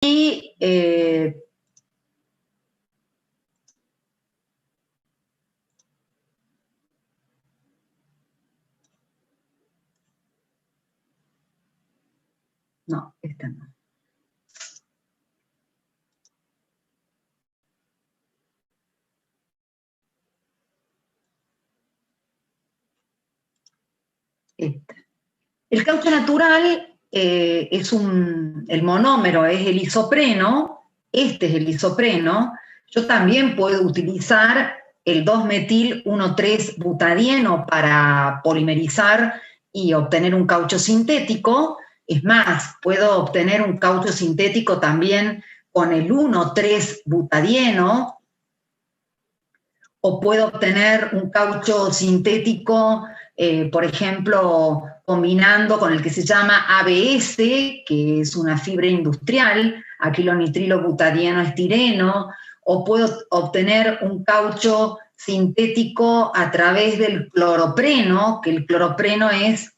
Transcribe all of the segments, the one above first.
Y no, esta no. Esta. El caucho natural es el monómero es el isopreno, este es el isopreno. Yo también puedo utilizar el 2-metil-1,3-butadieno para polimerizar y obtener un caucho sintético. Es más, puedo obtener un caucho sintético también con el 1,3-butadieno, o puedo obtener un caucho sintético, por ejemplo, combinando con el que se llama ABS, que es una fibra industrial, acrilonitrilo-butadieno estireno, o puedo obtener un caucho sintético a través del cloropreno, que el cloropreno es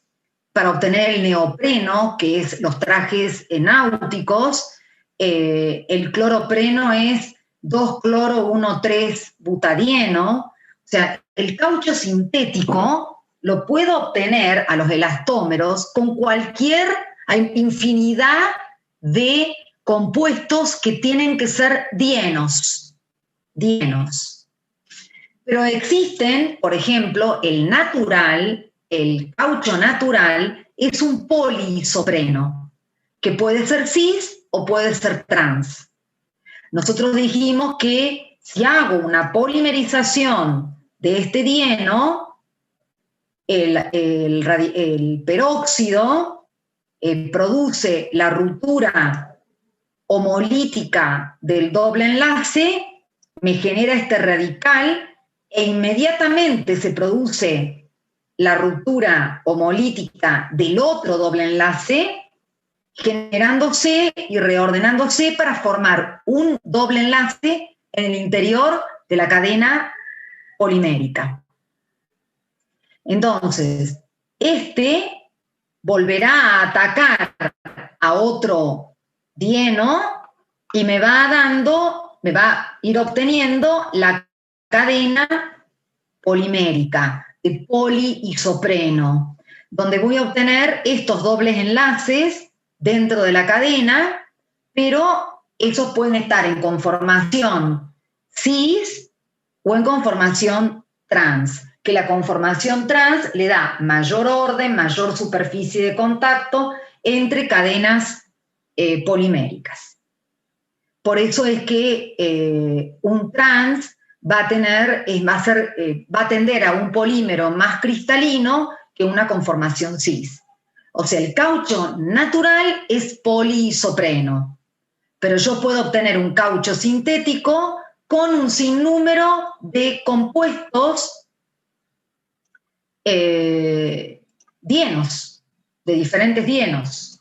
para obtener el neopreno, que es los trajes náuticos. El cloropreno es 2-cloro-1,3-butadieno. O sea, el caucho sintético lo puedo obtener a los elastómeros con hay infinidad de compuestos que tienen que ser dienos. Pero existen, por ejemplo, el caucho natural es un poliisopreno, que puede ser cis o puede ser trans. Nosotros dijimos que si hago una polimerización de este dieno, el peróxido produce la ruptura homolítica del doble enlace, me genera este radical e inmediatamente se produce la ruptura homolítica del otro doble enlace, generándose y reordenándose para formar un doble enlace en el interior de la cadena polimérica. Entonces, este volverá a atacar a otro dieno y me va a ir obteniendo la cadena polimérica de poliisopreno, donde voy a obtener estos dobles enlaces dentro de la cadena, pero esos pueden estar en conformación cis o en conformación trans, que la conformación trans le da mayor orden, mayor superficie de contacto entre cadenas poliméricas. Por eso es que un trans va a tender a un polímero más cristalino que una conformación cis. O sea, el caucho natural es poliisopreno, pero yo puedo obtener un caucho sintético con un sinnúmero de compuestos dienos, de diferentes dienos.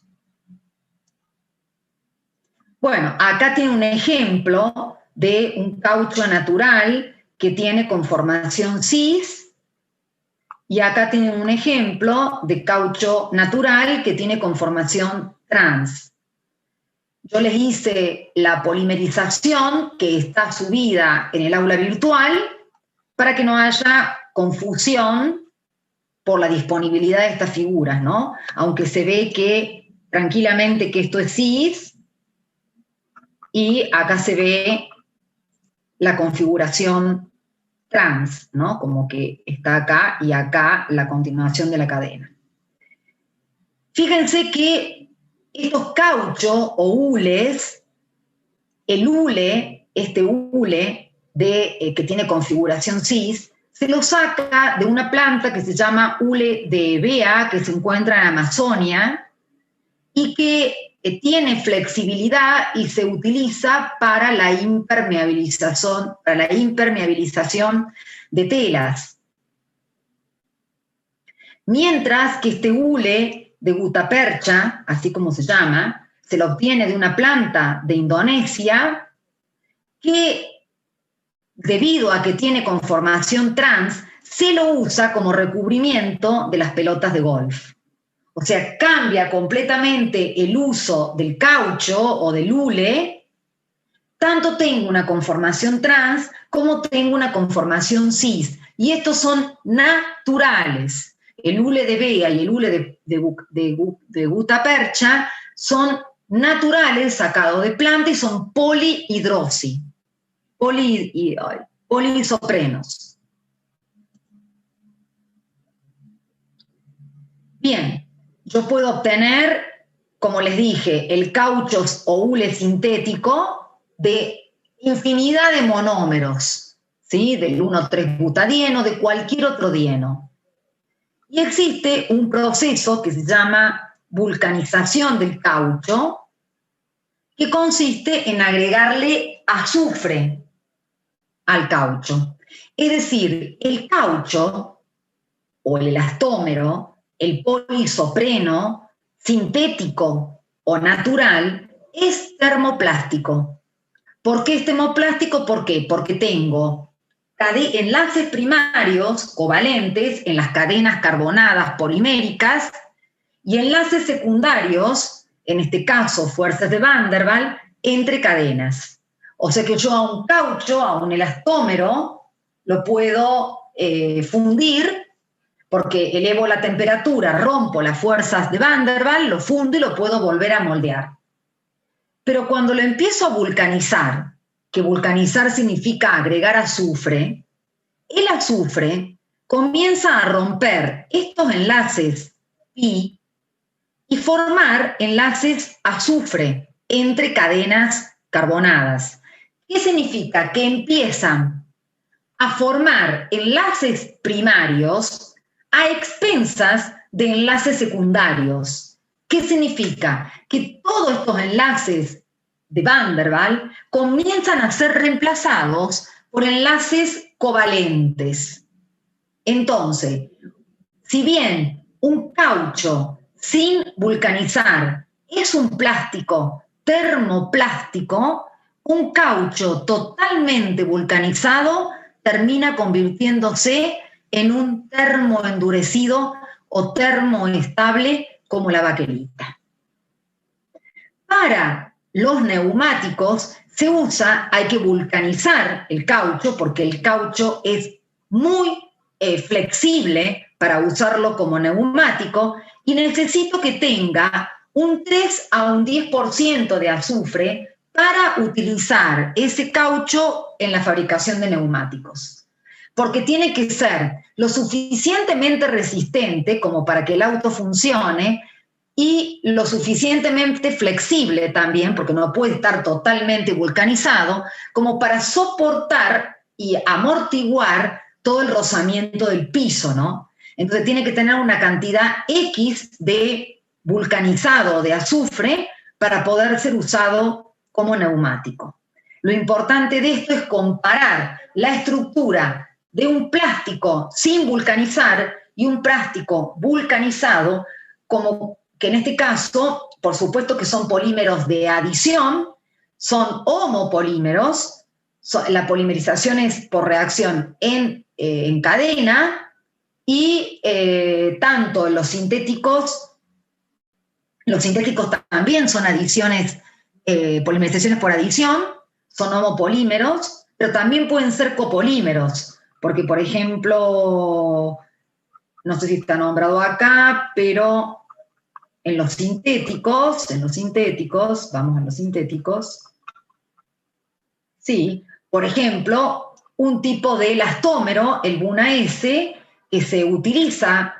Bueno, acá tiene un ejemplo de un caucho natural que tiene conformación cis, y acá tiene un ejemplo de caucho natural que tiene conformación trans. Yo les hice la polimerización que está subida en el aula virtual para que no haya confusión por la disponibilidad de estas figuras, ¿no? Aunque se ve que tranquilamente que esto es cis, y acá se ve la configuración trans, ¿no? Como que está acá y acá la continuación de la cadena. Fíjense que estos cauchos o hules, el hule, este hule que tiene configuración cis, se lo saca de una planta que se llama hule de Ebea, que se encuentra en Amazonia, y que tiene flexibilidad y se utiliza para la impermeabilización de telas. Mientras que este hule de gutapercha, así como se llama, se lo obtiene de una planta de Indonesia que, debido a que tiene conformación trans, se lo usa como recubrimiento de las pelotas de golf. o sea, cambia completamente el uso del caucho o del hule, tanto tengo una conformación trans como tengo una conformación cis. Y estos son naturales. El hule de bea y el hule de gutapercha son naturales, sacados de planta y son polihidrosi, poliisoprenos. Bien, yo puedo obtener, como les dije, el caucho o hule sintético de infinidad de monómeros, ¿sí? Del 1,3-butadieno, de cualquier otro dieno. Y existe un proceso que se llama vulcanización del caucho, que consiste en agregarle azufre al caucho. Es decir, el caucho o el elastómero, el poliisopreno, sintético o natural, es termoplástico. ¿Por qué es termoplástico? ¿Por qué? Porque tengo enlaces primarios covalentes en las cadenas carbonadas poliméricas y enlaces secundarios, en este caso fuerzas de Van der Waals, entre cadenas. O sea que yo a un caucho, a un elastómero, lo puedo fundir porque elevo la temperatura, rompo las fuerzas de Van der Waals, lo fundo y lo puedo volver a moldear. Pero cuando lo empiezo a vulcanizar, que vulcanizar significa agregar azufre, el azufre comienza a romper estos enlaces pi y formar enlaces azufre entre cadenas carbonadas. ¿Qué significa? Que empiezan a formar enlaces primarios a expensas de enlaces secundarios. ¿Qué significa? Que todos estos enlaces de Van der Waals comienzan a ser reemplazados por enlaces covalentes. Entonces, si bien un caucho sin vulcanizar es un plástico termoplástico, un caucho totalmente vulcanizado termina convirtiéndose en un termoendurecido o termoestable como la baquelita. Para los neumáticos se usa, hay que vulcanizar el caucho porque el caucho es muy flexible para usarlo como neumático y necesito que tenga un 3 a un 10% de azufre para utilizar ese caucho en la fabricación de neumáticos. Porque tiene que ser lo suficientemente resistente como para que el auto funcione y lo suficientemente flexible también, porque no puede estar totalmente vulcanizado, como para soportar y amortiguar todo el rozamiento del piso, ¿no? Entonces tiene que tener una cantidad X de vulcanizado de azufre para poder ser usado como neumático. Lo importante de esto es comparar la estructura de un plástico sin vulcanizar y un plástico vulcanizado, como que en este caso, por supuesto que son polímeros de adición, son homopolímeros, la polimerización es por reacción en cadena, y tanto los sintéticos también son adiciones, polimerizaciones por adición, son homopolímeros, pero también pueden ser copolímeros, porque por ejemplo, no sé si está nombrado acá, pero en los sintéticos, vamos a los sintéticos, sí, por ejemplo, un tipo de elastómero, el Buna-S, que se utiliza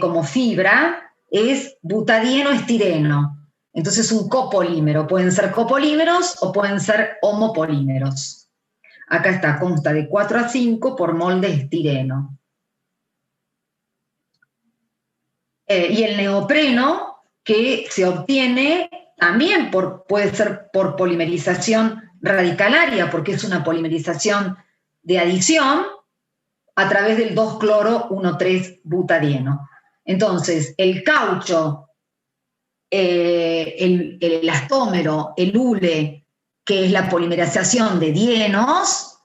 como fibra, es butadieno-estireno. Entonces un copolímero, pueden ser copolímeros o pueden ser homopolímeros. Acá está, consta de 4 a 5 por mol de estireno. Y el neopreno, que se obtiene también puede ser por polimerización radicalaria, porque es una polimerización de adición a través del 2-cloro-1,3-butadieno. Entonces, el caucho, el elastómero, el hule, que es la polimerización de dienos,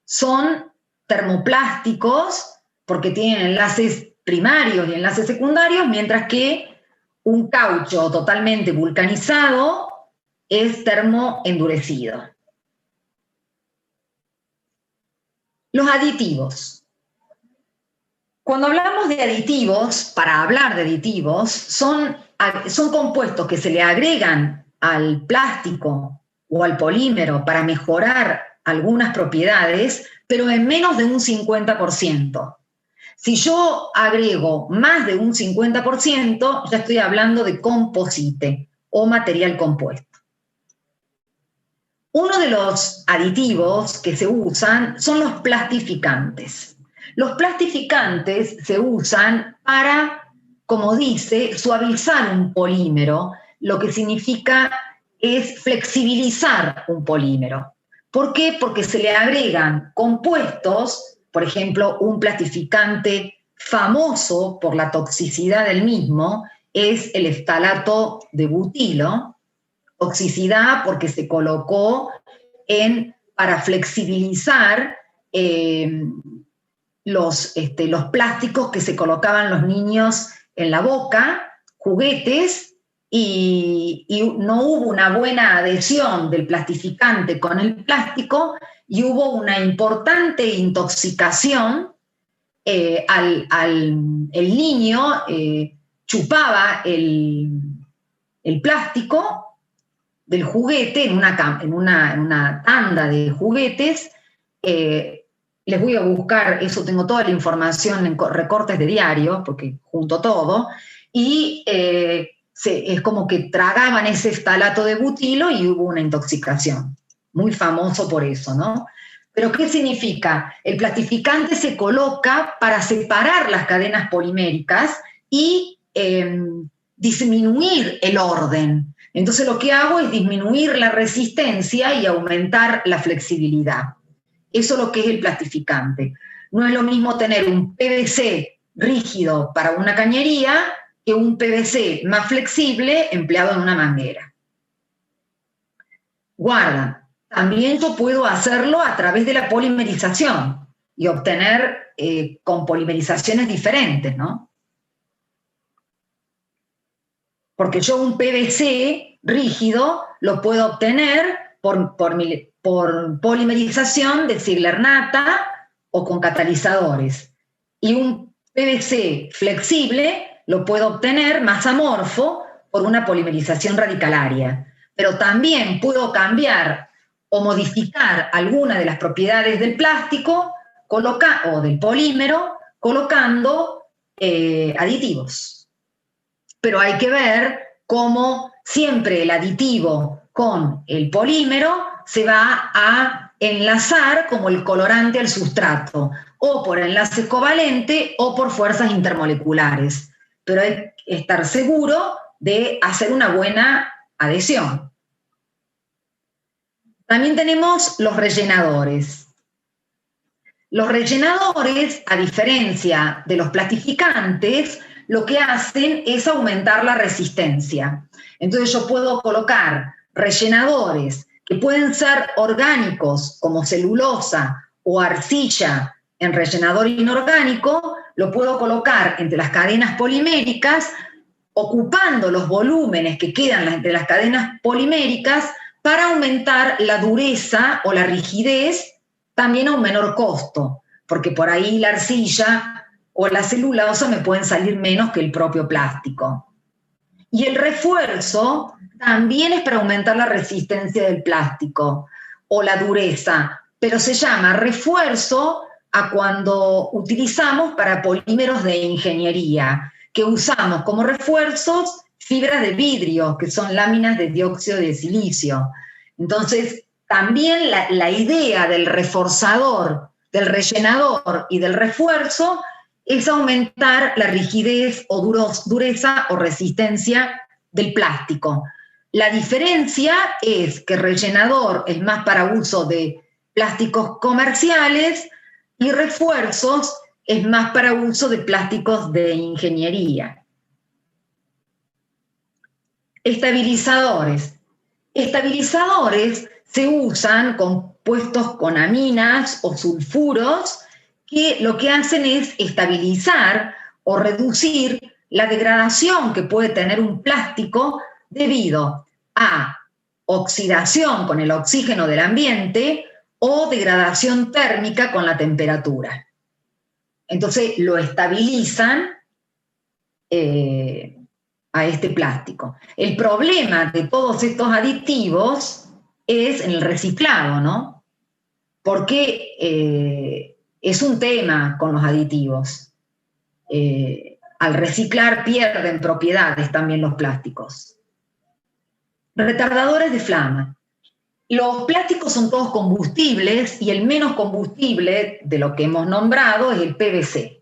son termoplásticos porque tienen enlaces primarios y enlaces secundarios, mientras que un caucho totalmente vulcanizado es termoendurecido. Los aditivos. Cuando hablamos de aditivos, para hablar de aditivos, son compuestos que se le agregan al plástico o al polímero para mejorar algunas propiedades, pero en menos de un 50%. Si yo agrego más de un 50%, ya estoy hablando de composite o material compuesto. Uno de los aditivos que se usan son los plastificantes. Los plastificantes se usan para, como dice, suavizar un polímero, lo que significa es flexibilizar un polímero. ¿Por qué? Porque se le agregan compuestos, por ejemplo, un plastificante famoso por la toxicidad del mismo es el eftalato de butilo, toxicidad porque se colocó para flexibilizar los plásticos que se colocaban los niños en la boca, juguetes, y no hubo una buena adhesión del plastificante con el plástico y hubo una importante intoxicación. El niño chupaba el plástico del juguete en una tanda de juguetes. Les voy a buscar, eso tengo toda la información en recortes de diario, porque junto todo, y es como que tragaban ese eftalato de butilo y hubo una intoxicación. Muy famoso por eso, ¿no? Pero ¿qué significa? El plastificante se coloca para separar las cadenas poliméricas y disminuir el orden. Entonces lo que hago es disminuir la resistencia y aumentar la flexibilidad. Eso es lo que es el plastificante. No es lo mismo tener un PVC rígido para una cañería que un PVC más flexible empleado en una manguera. Guarda, también yo puedo hacerlo a través de la polimerización y obtener con polimerizaciones diferentes, ¿no? Porque yo un PVC rígido lo puedo obtener por polimerización de Ziegler-Natta o con catalizadores. Y un PVC flexible lo puedo obtener más amorfo por una polimerización radicalaria. Pero también puedo cambiar o modificar alguna de las propiedades del plástico o del polímero colocando aditivos. Pero hay que ver cómo siempre el aditivo con el polímero se va a enlazar como el colorante al sustrato, o por enlace covalente o por fuerzas intermoleculares. Pero hay que estar seguro de hacer una buena adhesión. También tenemos los rellenadores. Los rellenadores, a diferencia de los plastificantes, lo que hacen es aumentar la resistencia. Entonces yo puedo colocar rellenadores que pueden ser orgánicos, como celulosa o arcilla en rellenador inorgánico, lo puedo colocar entre las cadenas poliméricas, ocupando los volúmenes que quedan entre las cadenas poliméricas para aumentar la dureza o la rigidez, también a un menor costo, porque por ahí la arcilla o la celulosa me pueden salir menos que el propio plástico. Y el refuerzo también es para aumentar la resistencia del plástico o la dureza, pero se llama refuerzo a cuando utilizamos para polímeros de ingeniería, que usamos como refuerzos fibras de vidrio, que son láminas de dióxido de silicio. Entonces, también la idea del reforzador, del rellenador y del refuerzo es aumentar la rigidez o dureza o resistencia del plástico. La diferencia es que rellenador es más para uso de plásticos comerciales y refuerzos es más para uso de plásticos de ingeniería. Estabilizadores. Estabilizadores se usan compuestos con aminas o sulfuros que lo que hacen es estabilizar o reducir la degradación que puede tener un plástico debido a oxidación con el oxígeno del ambiente o degradación térmica con la temperatura. Entonces lo estabilizan a este plástico. El problema de todos estos aditivos es en el reciclado, ¿no? Porque es un tema con los aditivos. Al reciclar pierden propiedades también los plásticos. Retardadores de flama. Los plásticos son todos combustibles y el menos combustible de lo que hemos nombrado es el PVC.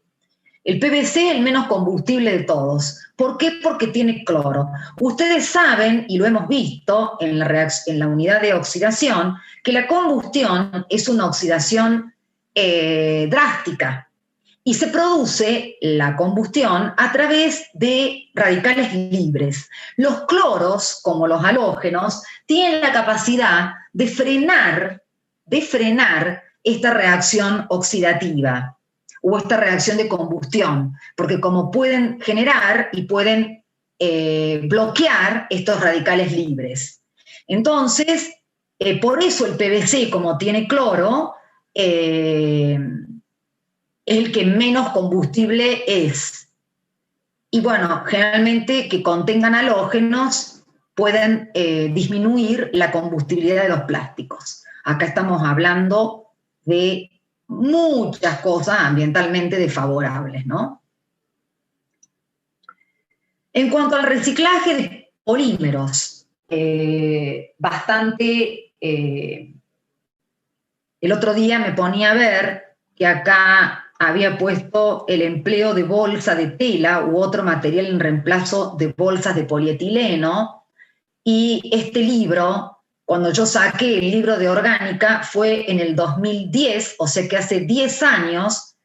El PVC es el menos combustible de todos. ¿Por qué? Porque tiene cloro. Ustedes saben, y lo hemos visto en la unidad de oxidación, que la combustión es una oxidación drástica. Y se produce la combustión a través de radicales libres. Los cloros, como los halógenos, tienen la capacidad de frenar esta reacción oxidativa o esta reacción de combustión, porque como pueden generar y pueden bloquear estos radicales libres. Entonces, por eso el PVC, como tiene cloro, es el que menos combustible es. Y bueno, generalmente que contengan halógenos pueden disminuir la combustibilidad de los plásticos. Acá estamos hablando de muchas cosas ambientalmente desfavorables, ¿no? En cuanto al reciclaje de polímeros, bastante... el otro día me ponía a ver que acá había puesto el empleo de bolsa de tela u otro material en reemplazo de bolsas de polietileno. Y este libro, cuando yo saqué el libro de orgánica, fue en el 2010, o sea que hace 10 años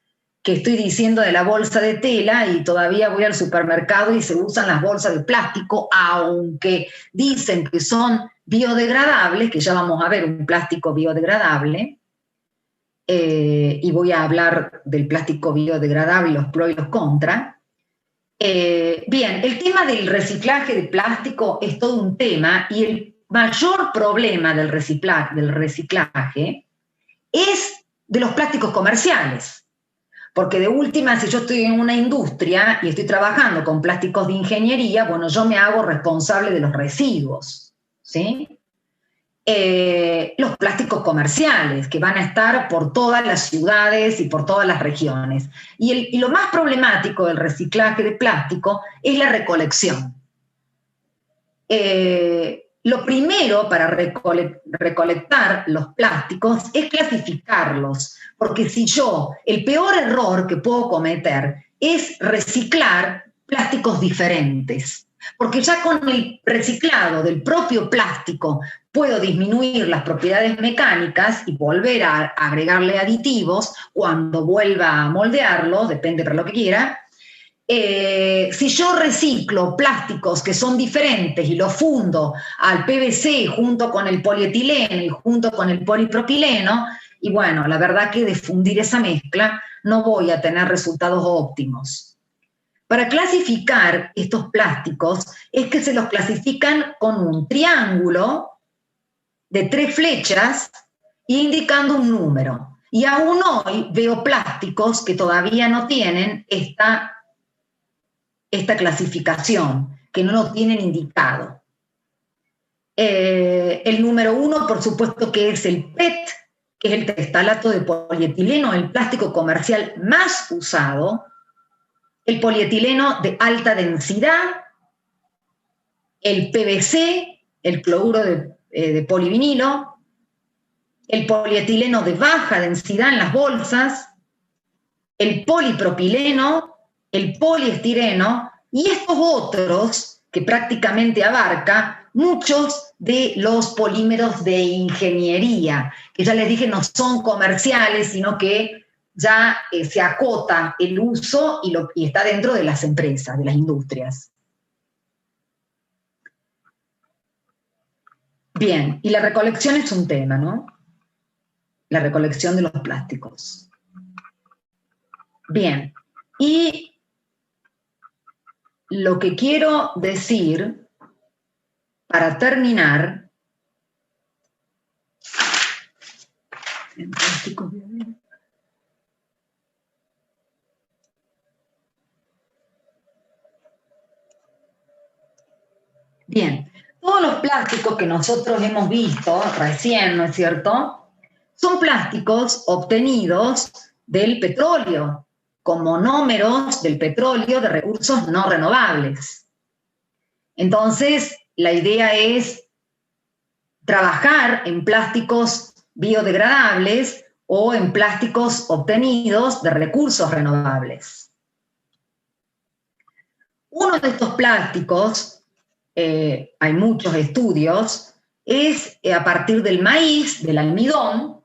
que estoy diciendo de la bolsa de tela y todavía voy al supermercado y se usan las bolsas de plástico, aunque dicen que son biodegradables, que ya vamos a ver un plástico biodegradable. Y voy a hablar del plástico biodegradable, los pros y los contras. Bien, el tema del reciclaje de plástico es todo un tema y el mayor problema del reciclaje es de los plásticos comerciales. Porque de última, si yo estoy en una industria y estoy trabajando con plásticos de ingeniería, bueno, yo me hago responsable de los residuos, ¿sí? Los plásticos comerciales que van a estar por todas las ciudades y por todas las regiones. Y lo más problemático del reciclaje de plástico es la recolección. Lo primero para recolectar los plásticos es clasificarlos, porque si el peor error que puedo cometer es reciclar plásticos diferentes. Porque ya con el reciclado del propio plástico puedo disminuir las propiedades mecánicas y volver a agregarle aditivos cuando vuelva a moldearlo, depende para lo que quiera. Si yo reciclo plásticos que son diferentes y los fundo al PVC junto con el polietileno y junto con el polipropileno, y bueno, la verdad que de fundir esa mezcla no voy a tener resultados óptimos. Para clasificar estos plásticos es que se los clasifican con un triángulo de 3 flechas indicando un número. Y aún hoy veo plásticos que todavía no tienen esta clasificación, que no lo tienen indicado. El número 1, por supuesto, que es el PET, que es el terestalato de polietileno, el plástico comercial más usado. El polietileno de alta densidad, el PVC, el cloruro de polivinilo, el polietileno de baja densidad en las bolsas, el polipropileno, el poliestireno y estos otros que prácticamente abarca muchos de los polímeros de ingeniería, que ya les dije no son comerciales, sino que ya se acota el uso y está dentro de las empresas, de las industrias. Bien, y la recolección es un tema, ¿no? La recolección de los plásticos. Bien, y lo que quiero decir, para terminar, bien, todos los plásticos que nosotros hemos visto recién, ¿no es cierto?, son plásticos obtenidos del petróleo, con monómeros del petróleo de recursos no renovables. Entonces, la idea es trabajar en plásticos biodegradables o en plásticos obtenidos de recursos renovables. Uno de estos plásticos, hay muchos estudios, es a partir del maíz, del almidón,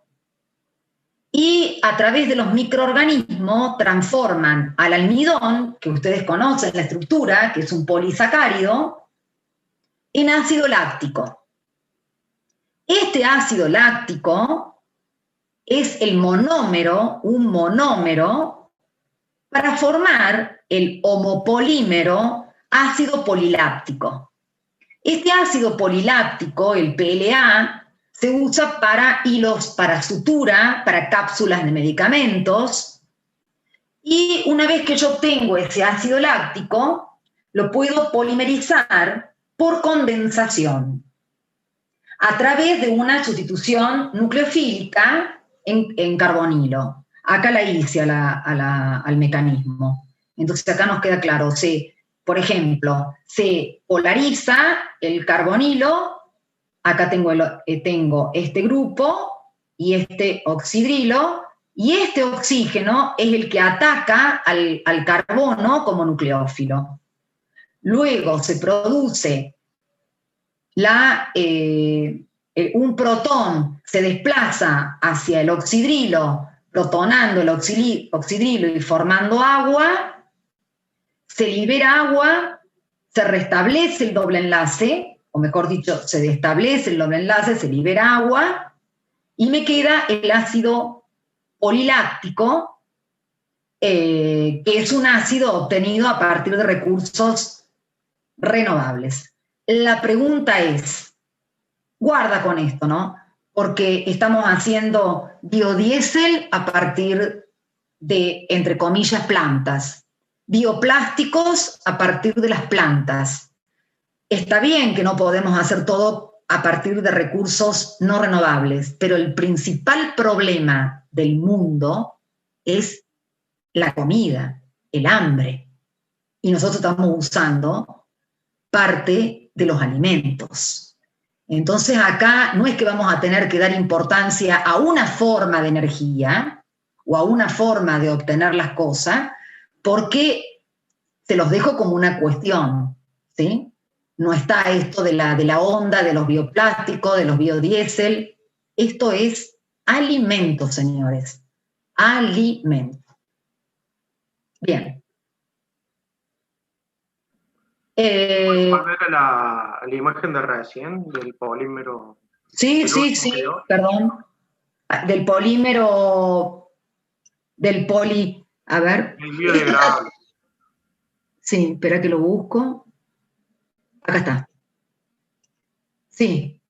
y a través de los microorganismos transforman al almidón, que ustedes conocen la estructura, que es un polisacárido, en ácido láctico. Este ácido láctico es el monómero, un monómero, para formar el homopolímero ácido poliláctico. Este ácido poliláctico, el PLA, se usa para hilos para sutura, para cápsulas de medicamentos, y una vez que yo obtengo ese ácido láctico, lo puedo polimerizar por condensación, a través de una sustitución nucleofílica en carbonilo. Acá la hice al mecanismo. Entonces acá nos queda claro, por ejemplo, se polariza el carbonilo. Acá tengo este grupo y este oxidrilo, y este oxígeno es el que ataca al carbono como nucleófilo. Luego se produce un protón, se desplaza hacia el oxidrilo, protonando el oxidrilo y formando agua, se libera agua, se restablece el doble enlace, o mejor dicho, se destablece el doble enlace, se libera agua, y me queda el ácido poliláctico, que es un ácido obtenido a partir de recursos renovables. La pregunta es, guarda con esto, ¿no? Porque estamos haciendo biodiesel a partir de, entre comillas, plantas, bioplásticos a partir de las plantas. Está bien que no podemos hacer todo a partir de recursos no renovables, pero el principal problema del mundo es la comida, el hambre. Y nosotros estamos usando parte de los alimentos. Entonces acá no es que vamos a tener que dar importancia a una forma de energía o a una forma de obtener las cosas, porque se los dejo como una cuestión, ¿sí? No está esto de la onda, de los bioplásticos, de los biodiesel. Esto es alimento, señores. Alimento. Bien. ¿Cuál era la imagen de recién del polímero? Sí, perdón. Del polímero, a ver. El biodegradable. Sí, espera que lo busco. Acá está. Sí.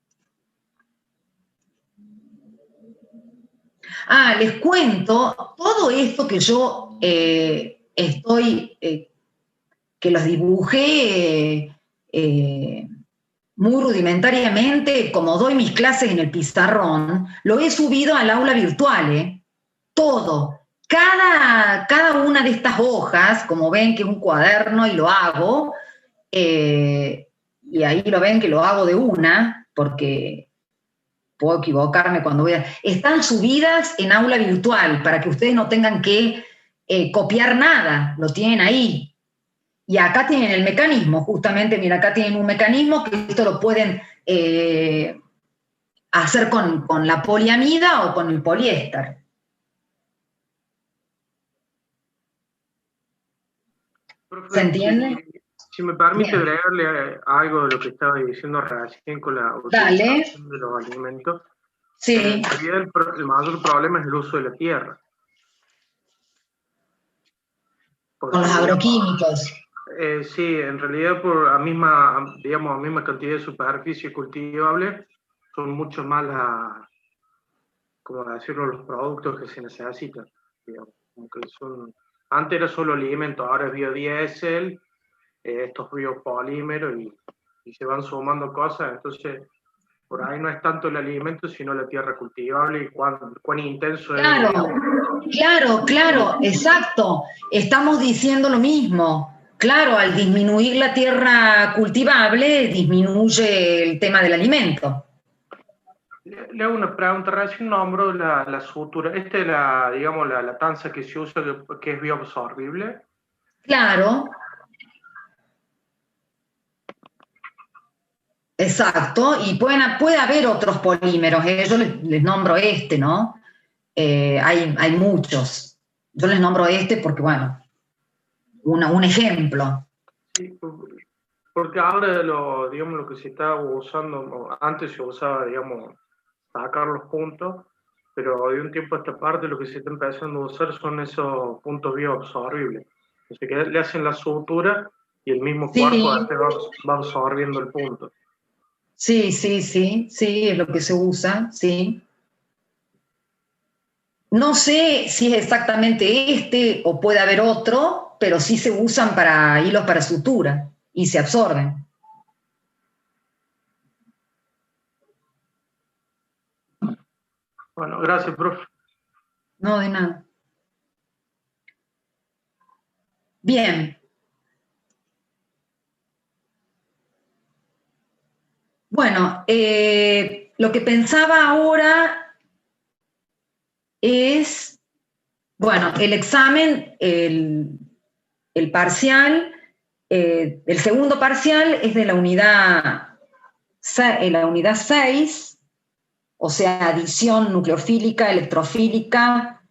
Les cuento, todo esto que yo que los dibujé muy rudimentariamente, como doy mis clases en el pizarrón, lo he subido al aula virtual, todo. Cada una de estas hojas, como ven que es un cuaderno y lo hago, y ahí lo ven que lo hago de una, porque puedo equivocarme cuando voy a... Están subidas en aula virtual para que ustedes no tengan que copiar nada, lo tienen ahí. Y acá tienen el mecanismo, justamente, mira, acá tienen un mecanismo que esto lo pueden hacer con la poliamida o con el poliéster. ¿Se entiende? Si me permite agregarle algo de lo que estaba diciendo recién con la utilización de los alimentos. Sí. En realidad el mayor problema es el uso de la tierra. Con los agroquímicos. Sí, en realidad por la misma, digamos, la misma cantidad de superficie cultivable, son mucho más como decirlo, los productos que se necesitan. Digamos, como que son, antes era solo alimento, ahora es biodiesel, estos biopolímeros y se van sumando cosas, entonces por ahí no es tanto el alimento, sino la tierra cultivable y cuán intenso es, Claro, digamos. claro, exacto. Estamos diciendo lo mismo. Claro, al disminuir la tierra cultivable, disminuye el tema del alimento. Le hago una pregunta, recién nombro la sutura. Esta es digamos, la tanza que se usa que es bioabsorbible. Claro, exacto. Y puede haber otros polímeros. Yo les nombro este, ¿no? Hay muchos. Yo les nombro este porque, bueno, un ejemplo. Sí, porque ahora digamos, lo que se está usando, antes se usaba, digamos, sacar los puntos, pero de un tiempo a esta parte lo que se está empezando a usar son esos puntos bioabsorbibles. O sea, que le hacen la sutura y el mismo cuerpo Sí, va absorbiendo el punto. sí, es lo que se usa, sí. No sé si es exactamente este o puede haber otro, pero sí se usan para hilos para sutura y se absorben. Bueno, gracias, profe. No, de nada. Bien. Bueno, lo que pensaba ahora es, bueno, el examen, el parcial, el segundo parcial es de la unidad 6, o sea, adición nucleofílica, electrofílica,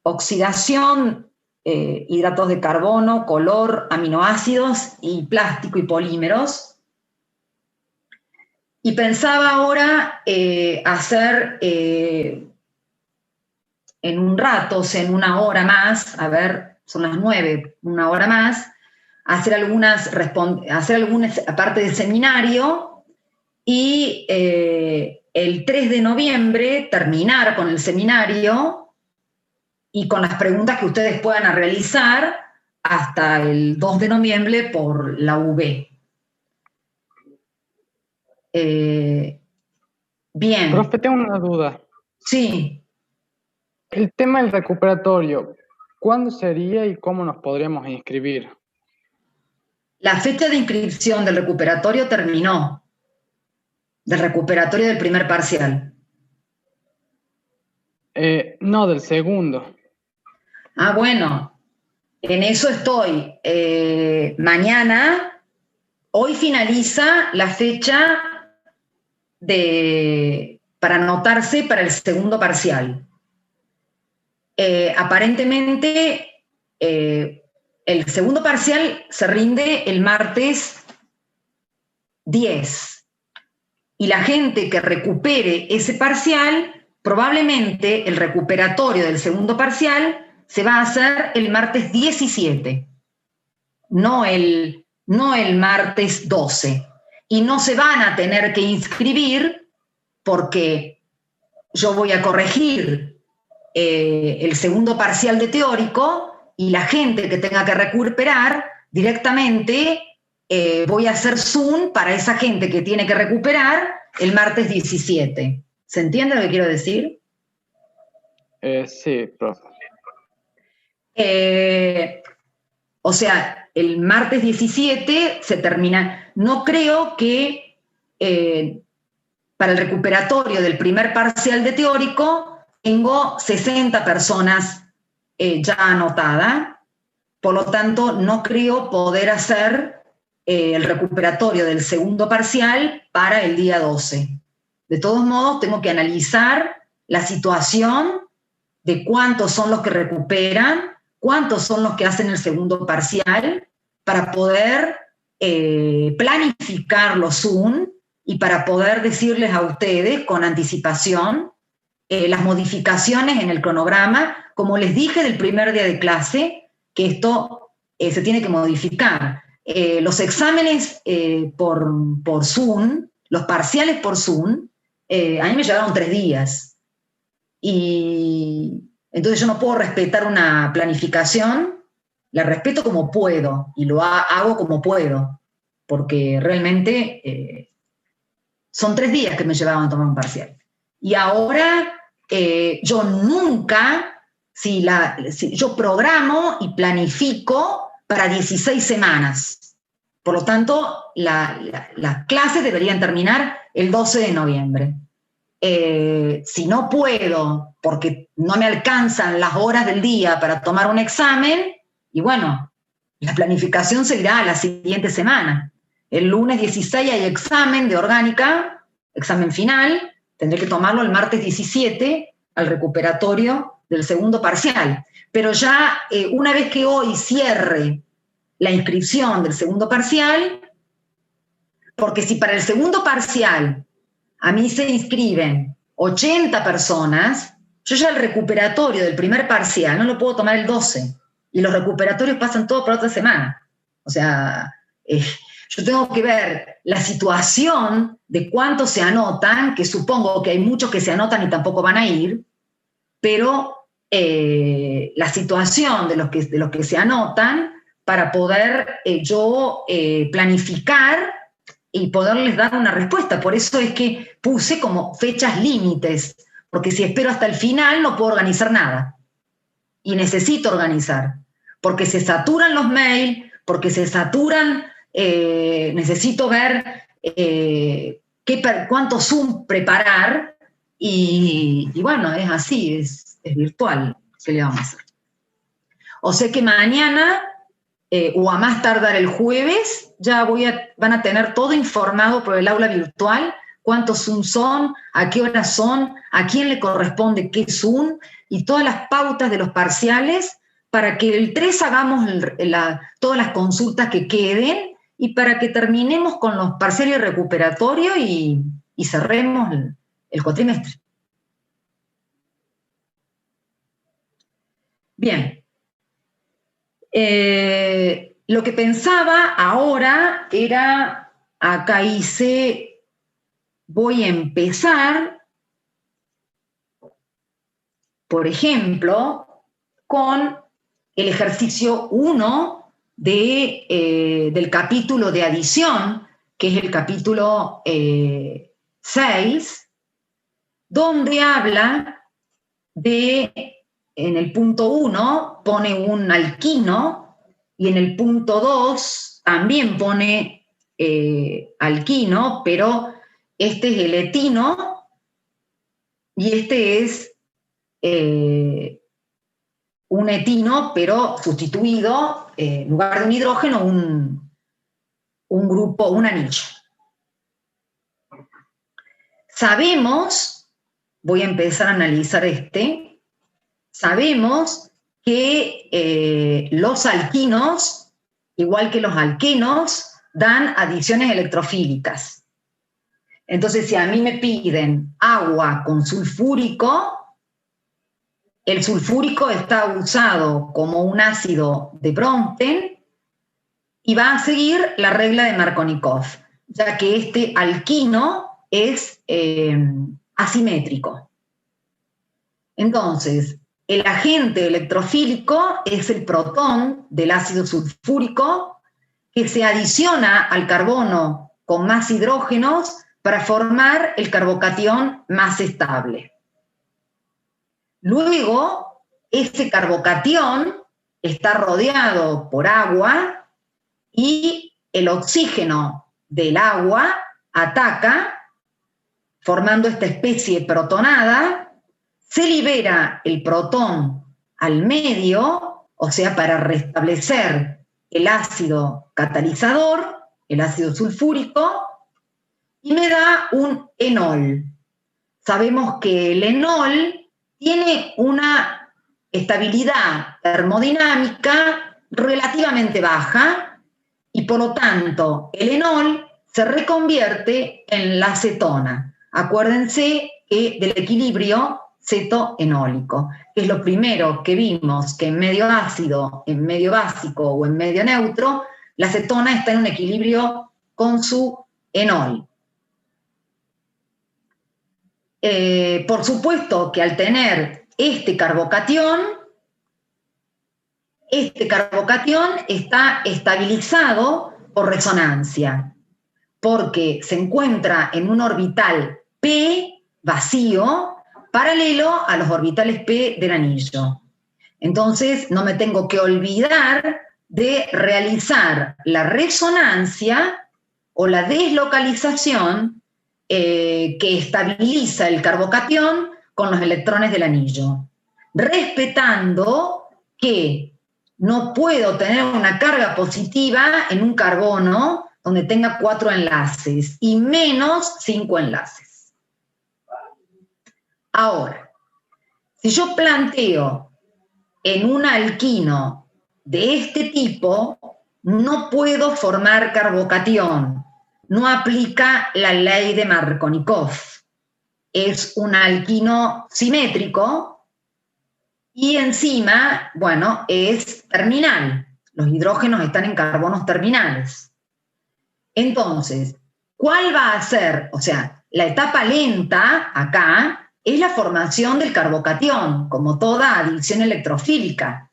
oxidación, hidratos de carbono, color, aminoácidos y plástico y polímeros. Y pensaba ahora hacer en un rato, o sea, en una hora más, a ver, son las 9, una hora más, hacer algunas aparte del seminario y el 3 de noviembre terminar con el seminario y con las preguntas que ustedes puedan realizar hasta el 2 de noviembre por la UB. Bien. Profe, tengo una duda. Sí. El tema del recuperatorio, ¿cuándo sería y cómo nos podríamos inscribir? La fecha de inscripción del recuperatorio terminó, del recuperatorio del primer parcial. No, del segundo. Ah, bueno, en eso estoy. Mañana, hoy finaliza la fecha para anotarse para el segundo parcial. Aparentemente, el segundo parcial se rinde el martes 10. Y la gente que recupere ese parcial, probablemente el recuperatorio del segundo parcial se va a hacer el martes 17, no el martes 12. Y no se van a tener que inscribir porque yo voy a corregir el segundo parcial de teórico y la gente que tenga que recuperar directamente voy a hacer Zoom para esa gente que tiene que recuperar el martes 17. ¿Se entiende lo que quiero decir? Sí, profe. O sea, el martes 17 se termina. No creo que para el recuperatorio del primer parcial de teórico tengo 60 personas ya anotadas, por lo tanto no creo poder hacer el recuperatorio del segundo parcial para el día 12. De todos modos, tengo que analizar la situación de cuántos son los que recuperan, cuántos son los que hacen el segundo parcial, para poder planificar los Zoom y para poder decirles a ustedes con anticipación las modificaciones en el cronograma, como les dije del primer día de clase, que esto se tiene que modificar. Los exámenes por Zoom, los parciales por Zoom, a mí me llevaron 3 días. Y entonces yo no puedo respetar una planificación, la respeto como puedo y lo hago como puedo, porque realmente son 3 días que me llevaban a tomar un parcial. Y ahora yo nunca, si yo programo y planifico para 16 semanas. Por lo tanto, las clases deberían terminar el 12 de noviembre. Si no puedo, porque no me alcanzan las horas del día para tomar un examen, y bueno, la planificación seguirá a la siguiente semana. El lunes 16 hay examen de orgánica, examen final, tendré que tomarlo el martes 17 al recuperatorio del segundo parcial. Pero ya una vez que hoy cierre la inscripción del segundo parcial, porque si para el segundo parcial a mí se inscriben 80 personas, yo ya el recuperatorio del primer parcial no lo puedo tomar el 12, y los recuperatorios pasan todo para otra semana. O sea, yo tengo que ver la situación de cuántos se anotan, que supongo que hay muchos que se anotan y tampoco van a ir, pero la situación de los que se anotan para poder yo planificar y poderles dar una respuesta. Por eso es que puse como fechas límites, porque si espero hasta el final no puedo organizar nada. Y necesito organizar, porque se saturan los mails, porque se saturan, necesito ver cuánto Zoom preparar, y bueno, es así, es virtual, ¿qué le vamos a hacer? O sea que mañana, o a más tardar el jueves, ya van a tener todo informado por el aula virtual, cuántos Zoom son, a qué horas son, a quién le corresponde qué Zoom, y todas las pautas de los parciales, para que el 3 hagamos todas las consultas que queden, y para que terminemos con los parciales recuperatorios y cerremos el cuatrimestre. Bien. Lo que pensaba ahora era, acá voy a empezar, por ejemplo, con el ejercicio 1 del capítulo de adición, que es el capítulo 6, donde habla en el punto 1 pone un alquino, y en el punto 2 también pone alquino, pero este es el etino, y este es un etino, pero sustituido, en lugar de un hidrógeno, un grupo, un anillo. Sabemos, voy a empezar a analizar sabemos que los alquinos, igual que los alquenos, dan adiciones electrofílicas. Entonces, si a mí me piden agua con sulfúrico, el sulfúrico está usado como un ácido de Bronsted y va a seguir la regla de Markovnikov, ya que este alquino es asimétrico. Entonces, el agente electrofílico es el protón del ácido sulfúrico, que se adiciona al carbono con más hidrógenos para formar el carbocatión más estable. Luego, ese carbocatión está rodeado por agua, y el oxígeno del agua ataca, formando esta especie protonada. Se libera el protón al medio, o sea, para restablecer el ácido catalizador, el ácido sulfúrico, y me da un enol. Sabemos que el enol tiene una estabilidad termodinámica relativamente baja, y por lo tanto el enol se reconvierte en la acetona. Acuérdense que del equilibrio cetoenólico, que es lo primero que vimos, que en medio ácido, en medio básico o en medio neutro, la cetona está en un equilibrio con su enol. Por supuesto que al tener este carbocatión está estabilizado por resonancia, porque se encuentra en un orbital P vacío, paralelo a los orbitales P del anillo. Entonces, no me tengo que olvidar de realizar la resonancia o la deslocalización que estabiliza el carbocatión con los electrones del anillo, respetando que no puedo tener una carga positiva en un carbono donde tenga 4 enlaces y menos 5 enlaces. Ahora, si yo planteo en un alquino de este tipo, no puedo formar carbocatión. No aplica la ley de Markovnikov. Es un alquino simétrico y encima, bueno, es terminal. Los hidrógenos están en carbonos terminales. Entonces, ¿cuál va a ser? O sea, la etapa lenta acá es la formación del carbocatión, como toda adición electrofílica.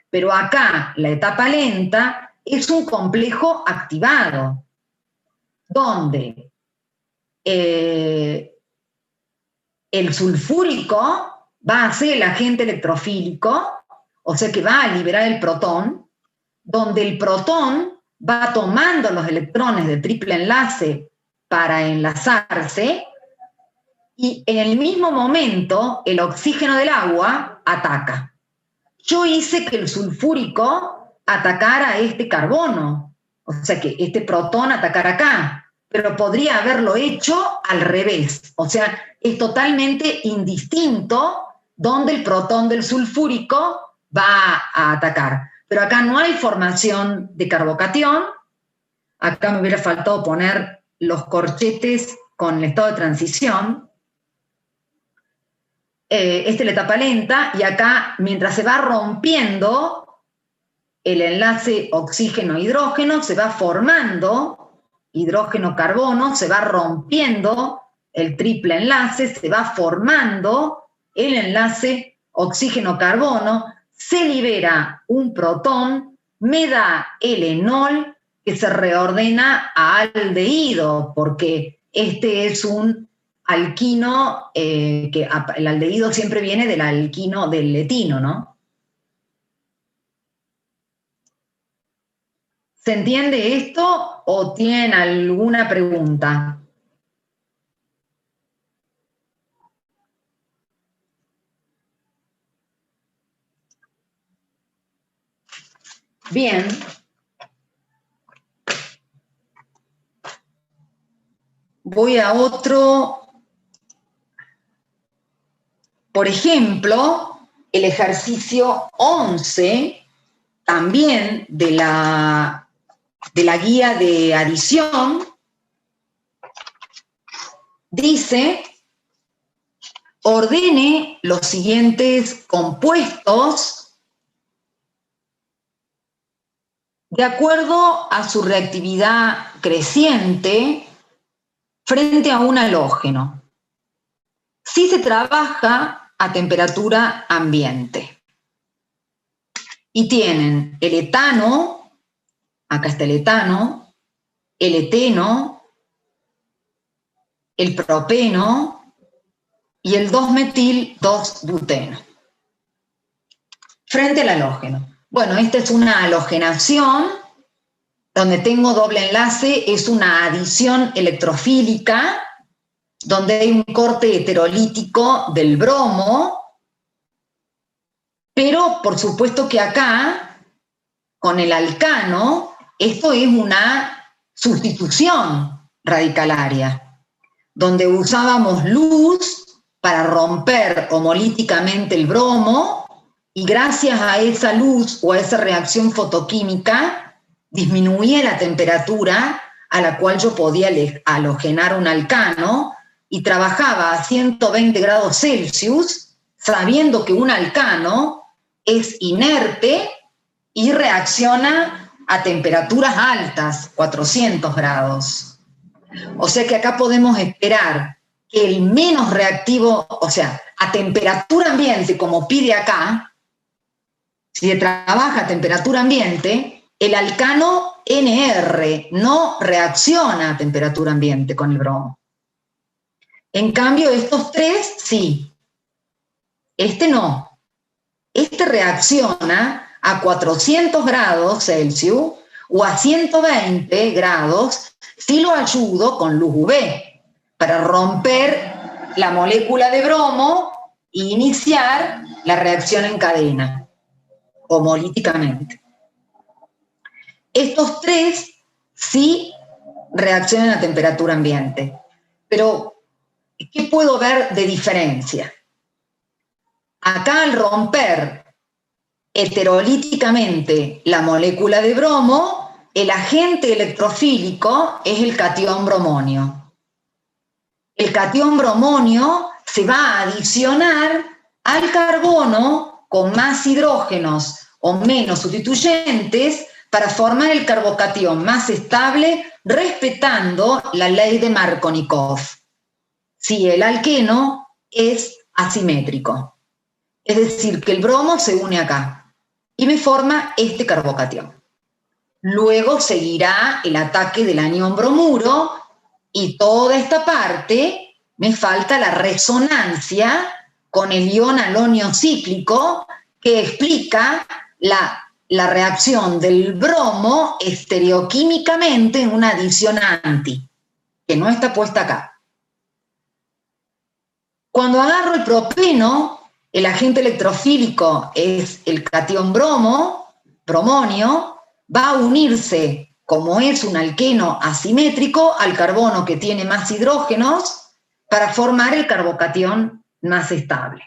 Pero acá la etapa lenta es un complejo activado, donde el sulfúrico va a ser el agente electrofílico, o sea que va a liberar el protón, donde el protón va tomando los electrones de triple enlace para enlazarse, y en el mismo momento el oxígeno del agua ataca. Yo hice que el sulfúrico atacara a este carbono, o sea que este protón atacara acá, pero podría haberlo hecho al revés, o sea, es totalmente indistinto donde el protón del sulfúrico va a atacar. Pero acá no hay formación de carbocatión, acá me hubiera faltado poner los corchetes con el estado de transición. Esta es la etapa lenta, y acá, mientras se va rompiendo el enlace oxígeno-hidrógeno, se va formando hidrógeno-carbono, se va rompiendo el triple enlace, se va formando el enlace oxígeno-carbono, se libera un protón, me da el enol, que se reordena a aldehído, porque este es un alquino, que el aldehído siempre viene del alquino del etino, ¿no? ¿Se entiende esto o tienen alguna pregunta? Bien. Voy a otro. Por ejemplo, el ejercicio 11, también de la guía de adición, dice: ordene los siguientes compuestos de acuerdo a su reactividad creciente frente a un halógeno, si se trabaja a temperatura ambiente. Y tienen el etano, acá está el etano, el eteno, el propeno y el 2-metil-2-buteno. Frente al halógeno. Bueno, esta es una halogenación donde tengo doble enlace, es una adición electrofílica, donde hay un corte heterolítico del bromo, pero por supuesto que acá, con el alcano, esto es una sustitución radicalaria, donde usábamos luz para romper homolíticamente el bromo, y gracias a esa luz o a esa reacción fotoquímica, disminuía la temperatura a la cual yo podía halogenar un alcano, y trabajaba a 120 grados Celsius, sabiendo que un alcano es inerte y reacciona a temperaturas altas, 400 grados. O sea que acá podemos esperar que el menos reactivo, o sea, a temperatura ambiente, como pide acá, si se trabaja a temperatura ambiente, el alcano NR no reacciona a temperatura ambiente con el bromo. En cambio, estos tres sí. Este no. Este reacciona a 400 grados Celsius o a 120 grados si lo ayudo con luz UV para romper la molécula de bromo e iniciar la reacción en cadena, homolíticamente. Estos tres sí reaccionan a temperatura ambiente, pero ¿qué puedo ver de diferencia? Acá al romper heterolíticamente la molécula de bromo, el agente electrofílico es el catión bromonio. El catión bromonio se va a adicionar al carbono con más hidrógenos o menos sustituyentes para formar el carbocatión más estable respetando la ley de Markovnikov, si el alqueno es asimétrico. Es decir, que el bromo se une acá y me forma este carbocatión. Luego seguirá el ataque del anión bromuro y toda esta parte me falta la resonancia con el ion alonio cíclico que explica la reacción del bromo estereoquímicamente en una adición anti, que no está puesta acá. Cuando agarro el propeno, el agente electrofílico es el catión bromonio, va a unirse, como es un alqueno asimétrico, al carbono que tiene más hidrógenos para formar el carbocatión más estable.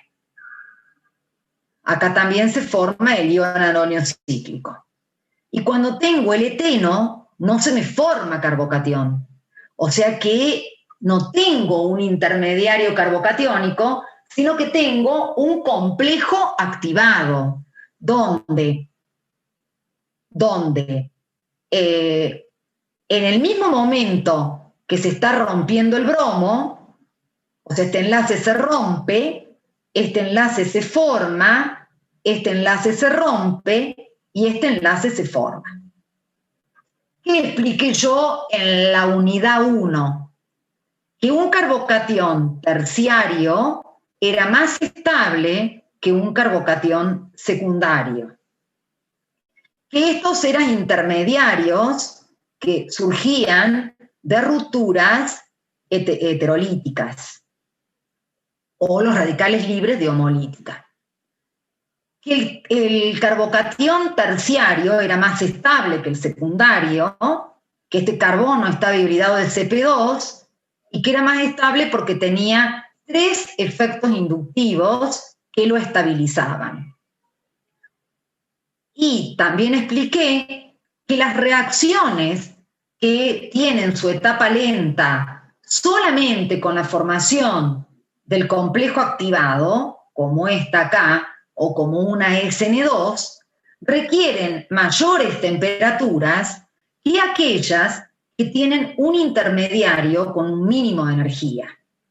Acá también se forma el ion alonio cíclico. Y cuando tengo el eteno, no se me forma carbocatión. O sea que no tengo un intermediario carbocatiónico, sino que tengo un complejo activado, donde en el mismo momento que se está rompiendo el bromo, o sea, este enlace se rompe, este enlace se forma, este enlace se rompe y este enlace se forma. ¿Qué expliqué yo en la unidad 1? Que un carbocatión terciario era más estable que un carbocatión secundario. Que estos eran intermediarios que surgían de rupturas heterolíticas o los radicales libres de homolítica. Que el carbocatión terciario era más estable que el secundario, que este carbono estaba hibridado de CP2 y que era más estable porque tenía 3 efectos inductivos que lo estabilizaban. Y también expliqué que las reacciones que tienen su etapa lenta solamente con la formación del complejo activado, como esta acá, o como una SN2, requieren mayores temperaturas que aquellas que tienen un intermediario con un mínimo de energía,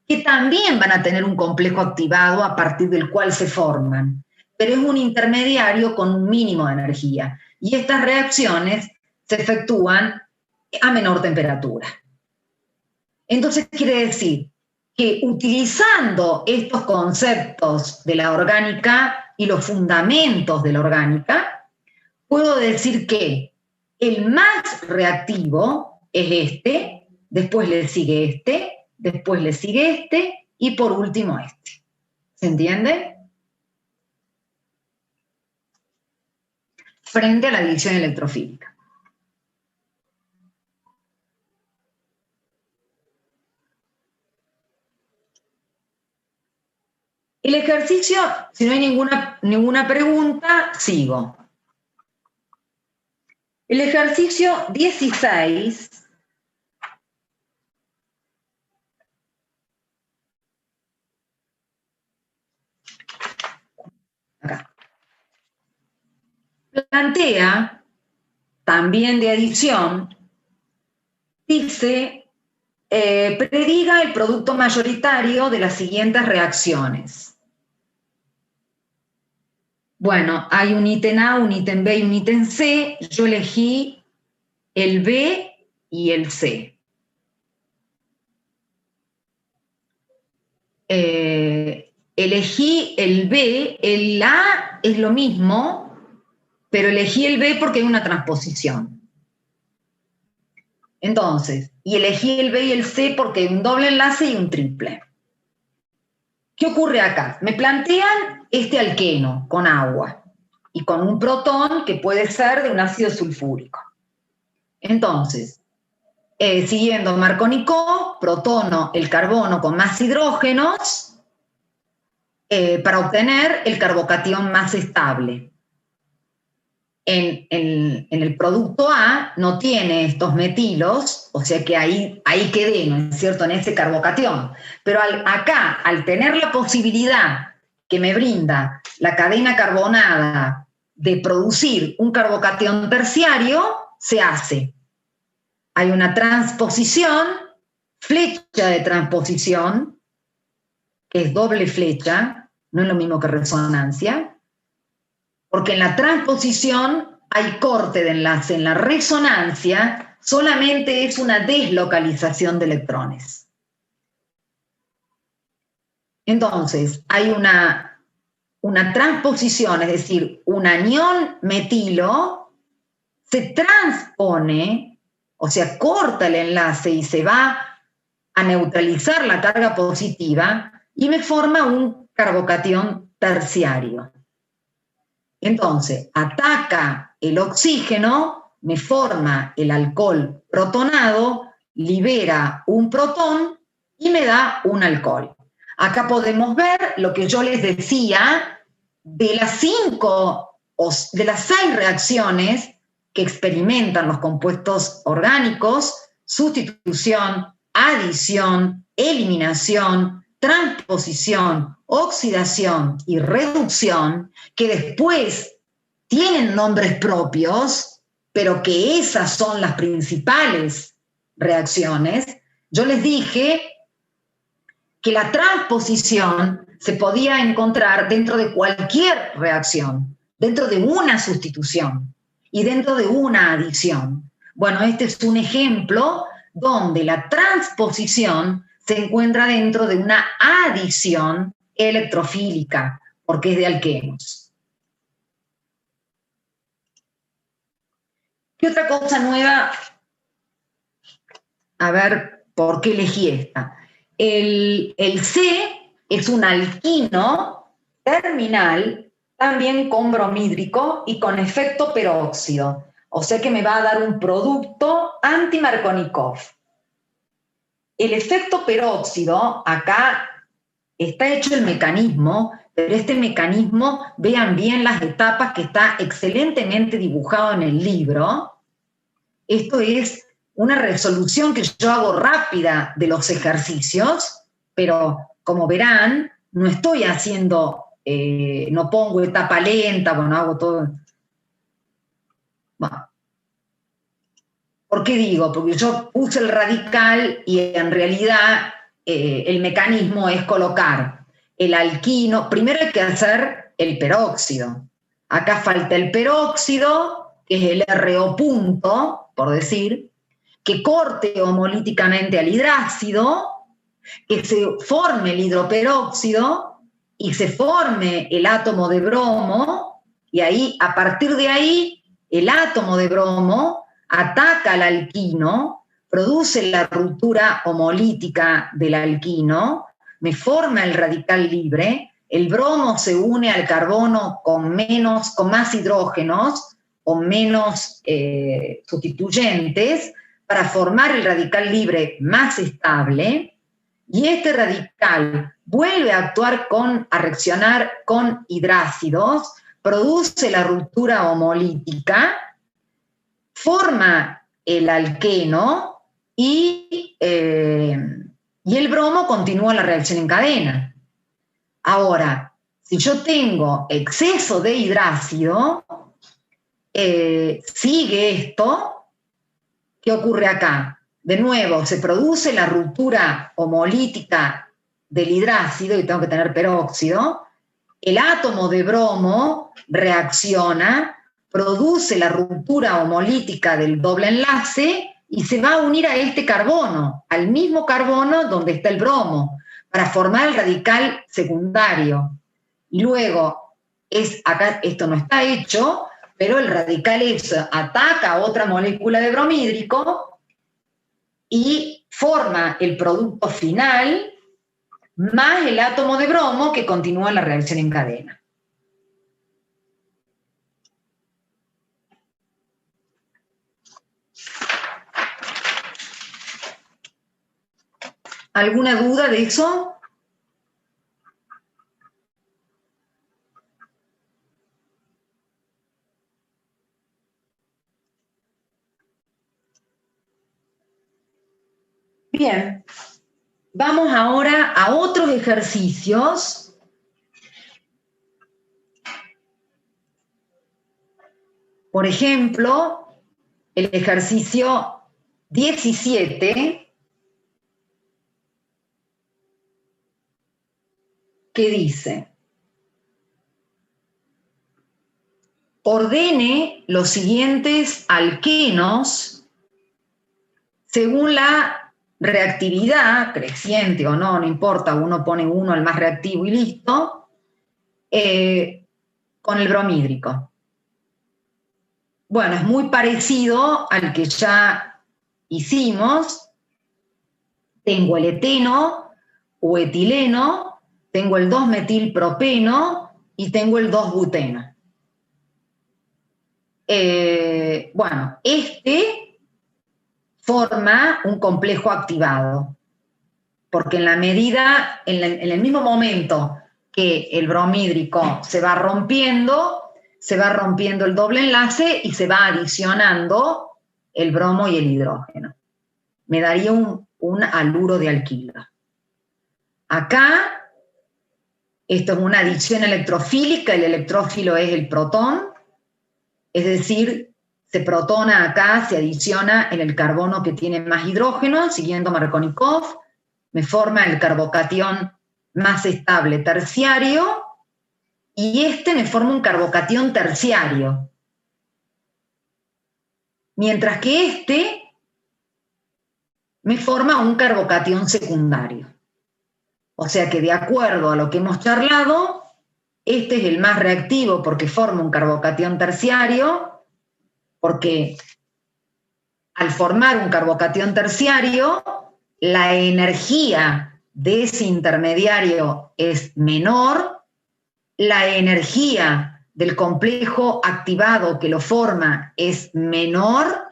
que también van a tener un complejo activado a partir del cual se forman, pero es un intermediario con un mínimo de energía. Y estas reacciones se efectúan a menor temperatura. Entonces quiere decir que utilizando estos conceptos de la orgánica y los fundamentos de la orgánica, puedo decir que el más reactivo es este, después le sigue este, después le sigue este y por último este. ¿Se entiende? Frente a la división electrofílica. El ejercicio, si no hay ninguna pregunta, sigo. El ejercicio 16 plantea, también de adición, dice, prediga el producto mayoritario de las siguientes reacciones. Bueno, hay un ítem A, un ítem B y un ítem C. Yo elegí el B y el C. Elegí el B, el A es lo mismo, pero elegí el B porque hay una transposición. Entonces, y elegí el B y el C porque hay un doble enlace y un triple. ¿Qué ocurre acá? Me plantean este alqueno con agua y con un protón que puede ser de un ácido sulfúrico. Entonces, siguiendo Markovnikov, protono el carbono con más hidrógenos para obtener el carbocatión más estable. En el producto A no tiene estos metilos, o sea que ahí quedé, ¿no es cierto?, en ese carbocatión. Pero acá, al tener la posibilidad que me brinda la cadena carbonada de producir un carbocatión terciario, se hace. Hay una transposición, flecha de transposición, que es doble flecha, no es lo mismo que resonancia, porque en la transposición hay corte de enlace, en la resonancia solamente es una deslocalización de electrones. Entonces, hay una transposición, es decir, un anión metilo se transpone, o sea, corta el enlace y se va a neutralizar la carga positiva y me forma un carbocatión terciario. Entonces, ataca el oxígeno, me forma el alcohol protonado, libera un protón y me da un alcohol. Acá podemos ver lo que yo les decía de las 6 reacciones que experimentan los compuestos orgánicos: sustitución, adición, eliminación, transposición, oxidación y reducción, que después tienen nombres propios, pero que esas son las principales reacciones. Yo les dije que la transposición se podía encontrar dentro de cualquier reacción, dentro de una sustitución y dentro de una adición. Bueno, este es un ejemplo donde la transposición se encuentra dentro de una adición electrofílica, porque es de alquenos. ¿Qué otra cosa nueva? A ver, ¿por qué elegí esta? El C es un alquino terminal, también con bromídrico y con efecto peróxido. O sea que me va a dar un producto anti-Markovnikov. El efecto peróxido, acá está hecho el mecanismo, pero este mecanismo, vean bien las etapas, que está excelentemente dibujado en el libro. Esto es una resolución que yo hago rápida de los ejercicios, pero como verán, no estoy haciendo, no pongo etapa lenta, bueno, hago todo. Bueno. ¿Por qué digo? Porque yo puse el radical y en realidad el mecanismo es colocar el alquino. Primero hay que hacer el peróxido. Acá falta el peróxido, que es el RO punto, por decir, que corte homolíticamente al hidrácido, que se forme el hidroperóxido y se forme el átomo de bromo, y ahí, a partir de ahí, el átomo de bromo ataca al alquino, produce la ruptura homolítica del alquino, me forma el radical libre, el bromo se une al carbono con más hidrógenos o menos sustituyentes para formar el radical libre más estable, y este radical vuelve a reaccionar con hidrácidos, produce la ruptura homolítica, forma el alqueno y el bromo continúa la reacción en cadena. Ahora, si yo tengo exceso de hidrácido, sigue esto, ¿qué ocurre acá? De nuevo, se produce la ruptura homolítica del hidrácido, y tengo que tener peróxido, el átomo de bromo reacciona, produce la ruptura homolítica del doble enlace y se va a unir a este carbono, al mismo carbono donde está el bromo, para formar el radical secundario. Y luego, acá esto no está hecho, pero el radical hecho ataca a otra molécula de bromhídrico y forma el producto final más el átomo de bromo que continúa la reacción en cadena. ¿Alguna duda de eso? Bien, vamos ahora a otros ejercicios. Por ejemplo, el ejercicio 17, que dice: ordene los siguientes alquenos según la reactividad, creciente o no, no importa, uno pone uno al más reactivo y listo, con el bromhídrico. Bueno, es muy parecido al que ya hicimos. Tengo el eteno o etileno, tengo el 2-metilpropeno y tengo el 2-buteno. Bueno, este forma un complejo activado, porque en el mismo momento que el bromhídrico se va rompiendo el doble enlace y se va adicionando el bromo y el hidrógeno. Me daría un haluro de alquilo. Acá, esto es una adición electrofílica, el electrófilo es el protón, es decir, se protona acá, se adiciona en el carbono que tiene más hidrógeno, siguiendo Markovnikov, me forma el carbocatión más estable terciario, y este me forma un carbocatión terciario. Mientras que este me forma un carbocatión secundario. O sea que de acuerdo a lo que hemos charlado, este es el más reactivo porque forma un carbocatión terciario, porque al formar un carbocatión terciario, la energía de ese intermediario es menor, la energía del complejo activado que lo forma es menor,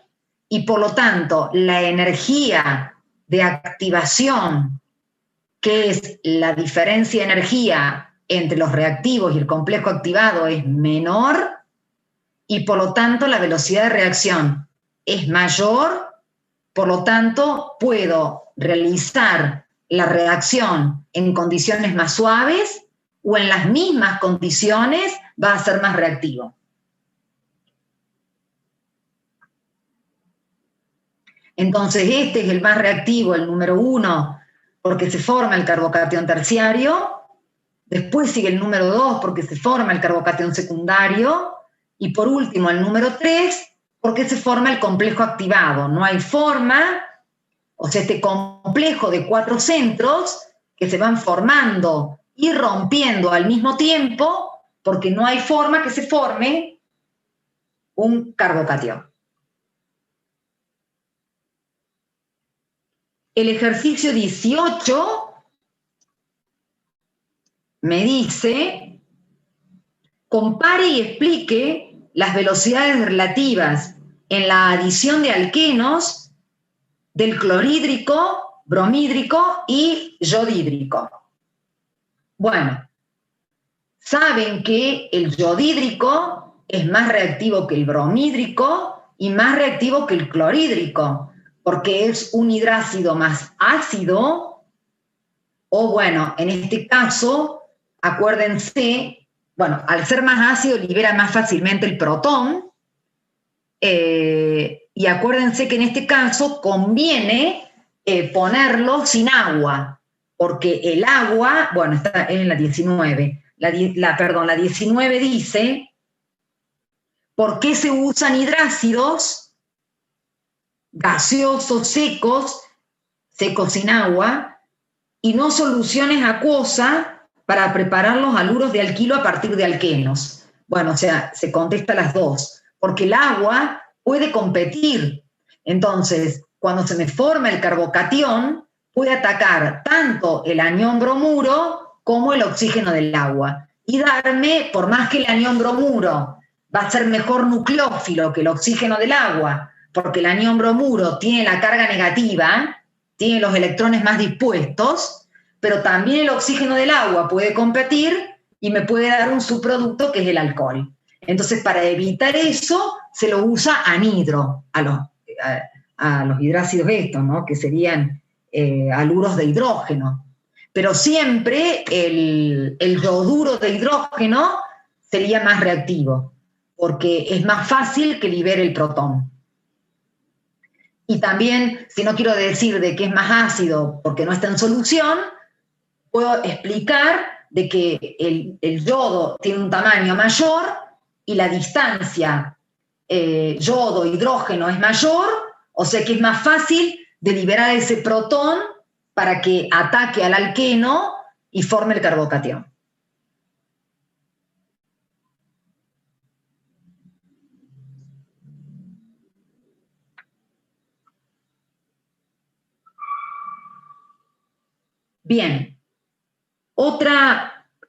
y por lo tanto la energía de activación, que es la diferencia de energía entre los reactivos y el complejo activado, es menor, y por lo tanto la velocidad de reacción es mayor, por lo tanto puedo realizar la reacción en condiciones más suaves o en las mismas condiciones va a ser más reactivo. Entonces este es el más reactivo, el número 1, porque se forma el carbocatión terciario, después sigue el número 2 porque se forma el carbocatión secundario, y por último el número 3 porque se forma el complejo activado. No hay forma, o sea, este complejo de 4 centros que se van formando y rompiendo al mismo tiempo, porque no hay forma que se forme un carbocatión. El ejercicio 18 me dice: compare y explique las velocidades relativas en la adición de alquenos del clorhídrico, bromhídrico y yodhídrico. Bueno, saben que el yodhídrico es más reactivo que el bromhídrico y más reactivo que el clorhídrico, porque es un hidrácido más ácido, o bueno, en este caso, acuérdense, bueno, al ser más ácido libera más fácilmente el protón, y acuérdense que en este caso conviene ponerlo sin agua, porque el agua, bueno, está en la 19, la 19 dice, ¿por qué se usan hidrácidos gaseosos secos sin agua, y no soluciones acuosas para preparar los haluros de alquilo a partir de alquenos? Bueno, o sea, se contesta las dos, porque el agua puede competir. Entonces, cuando se me forma el carbocatión, puede atacar tanto el anión bromuro como el oxígeno del agua, y darme, por más que el anión bromuro va a ser mejor nucleófilo que el oxígeno del agua, porque el anión bromuro tiene la carga negativa, tiene los electrones más dispuestos, pero también el oxígeno del agua puede competir y me puede dar un subproducto que es el alcohol. Entonces, para evitar eso, se lo usa anhidro a los hidrácidos estos, ¿no? Que serían haluros de hidrógeno. Pero siempre el yoduro de hidrógeno sería más reactivo, porque es más fácil que libere el protón. Y también, si no quiero decir de que es más ácido porque no está en solución, puedo explicar de que el yodo tiene un tamaño mayor y la distancia yodo-hidrógeno es mayor, o sea que es más fácil de liberar ese protón para que ataque al alqueno y forme el carbocatión. Bien,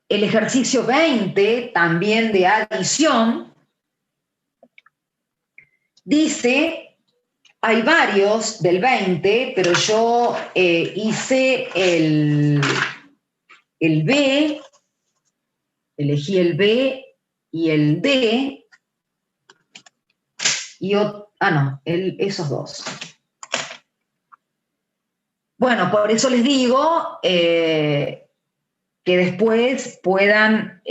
el ejercicio 20, también de adición, dice, hay varios del 20, pero yo hice el B, elegí el B y el D, esos dos. Bueno, por eso les digo que después puedan,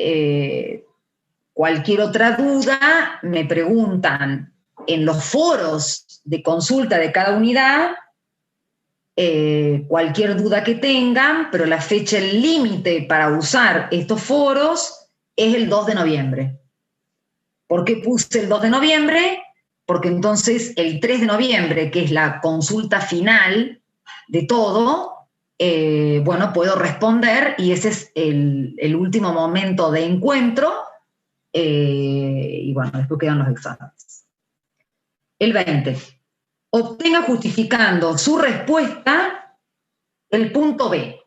cualquier otra duda, me preguntan en los foros de consulta de cada unidad, cualquier duda que tengan, pero la fecha límite para usar estos foros es el 2 de noviembre. ¿Por qué puse el 2 de noviembre? Porque entonces el 3 de noviembre, que es la consulta final de todo, puedo responder, y ese es el último momento de encuentro, y después quedan los exámenes. El 20. Obtenga justificando su respuesta el punto B.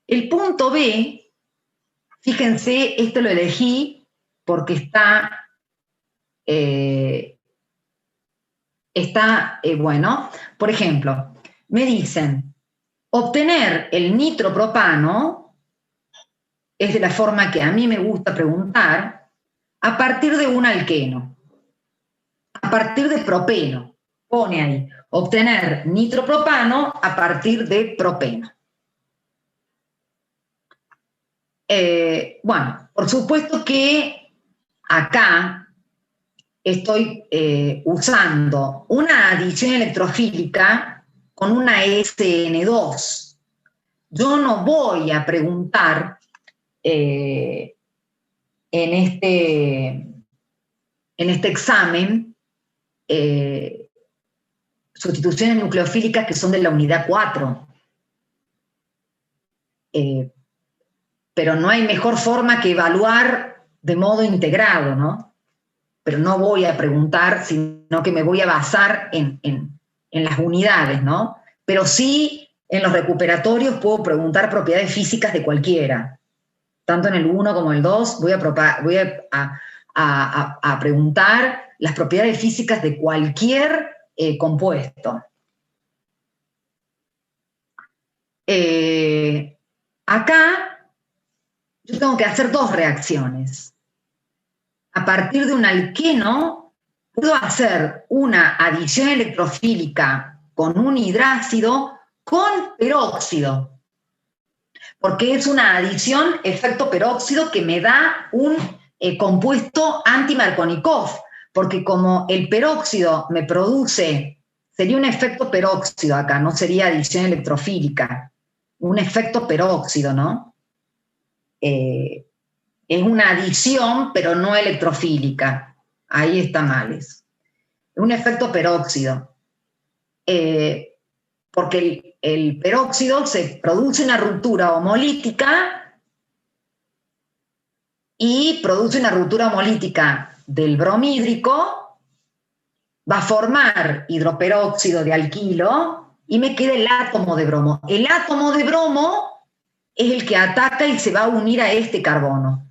El punto B, fíjense, esto lo elegí porque por ejemplo, me dicen, obtener el nitropropano es de la forma que a mí me gusta preguntar, a partir de un alqueno, a partir de propeno. Pone ahí, obtener nitropropano a partir de propeno. Por supuesto que acá estoy usando una adición electrofílica con una SN2. Yo no voy a preguntar en este examen sustituciones nucleofílicas que son de la unidad 4. Pero no hay mejor forma que evaluar de modo integrado, ¿no? Pero no voy a preguntar, sino que me voy a basar en las unidades, ¿no? Pero sí, en los recuperatorios puedo preguntar propiedades físicas de cualquiera. Tanto en el 1 como en el 2 voy a preguntar las propiedades físicas de cualquier compuesto. Acá yo tengo que hacer dos reacciones. A partir de un alqueno, puedo hacer una adición electrofílica con un hidrácido con peróxido, porque es una adición efecto peróxido que me da un compuesto anti-Markovnikov, porque como el peróxido me produce, sería un efecto peróxido acá, no sería adición electrofílica, un efecto peróxido, ¿no? Es una adición, pero no electrofílica. Ahí está mal eso. Es un efecto peróxido. Porque el peróxido se produce una ruptura homolítica y produce una ruptura homolítica del bromhídrico, va a formar hidroperóxido de alquilo y me queda el átomo de bromo. El átomo de bromo es el que ataca y se va a unir a este carbono,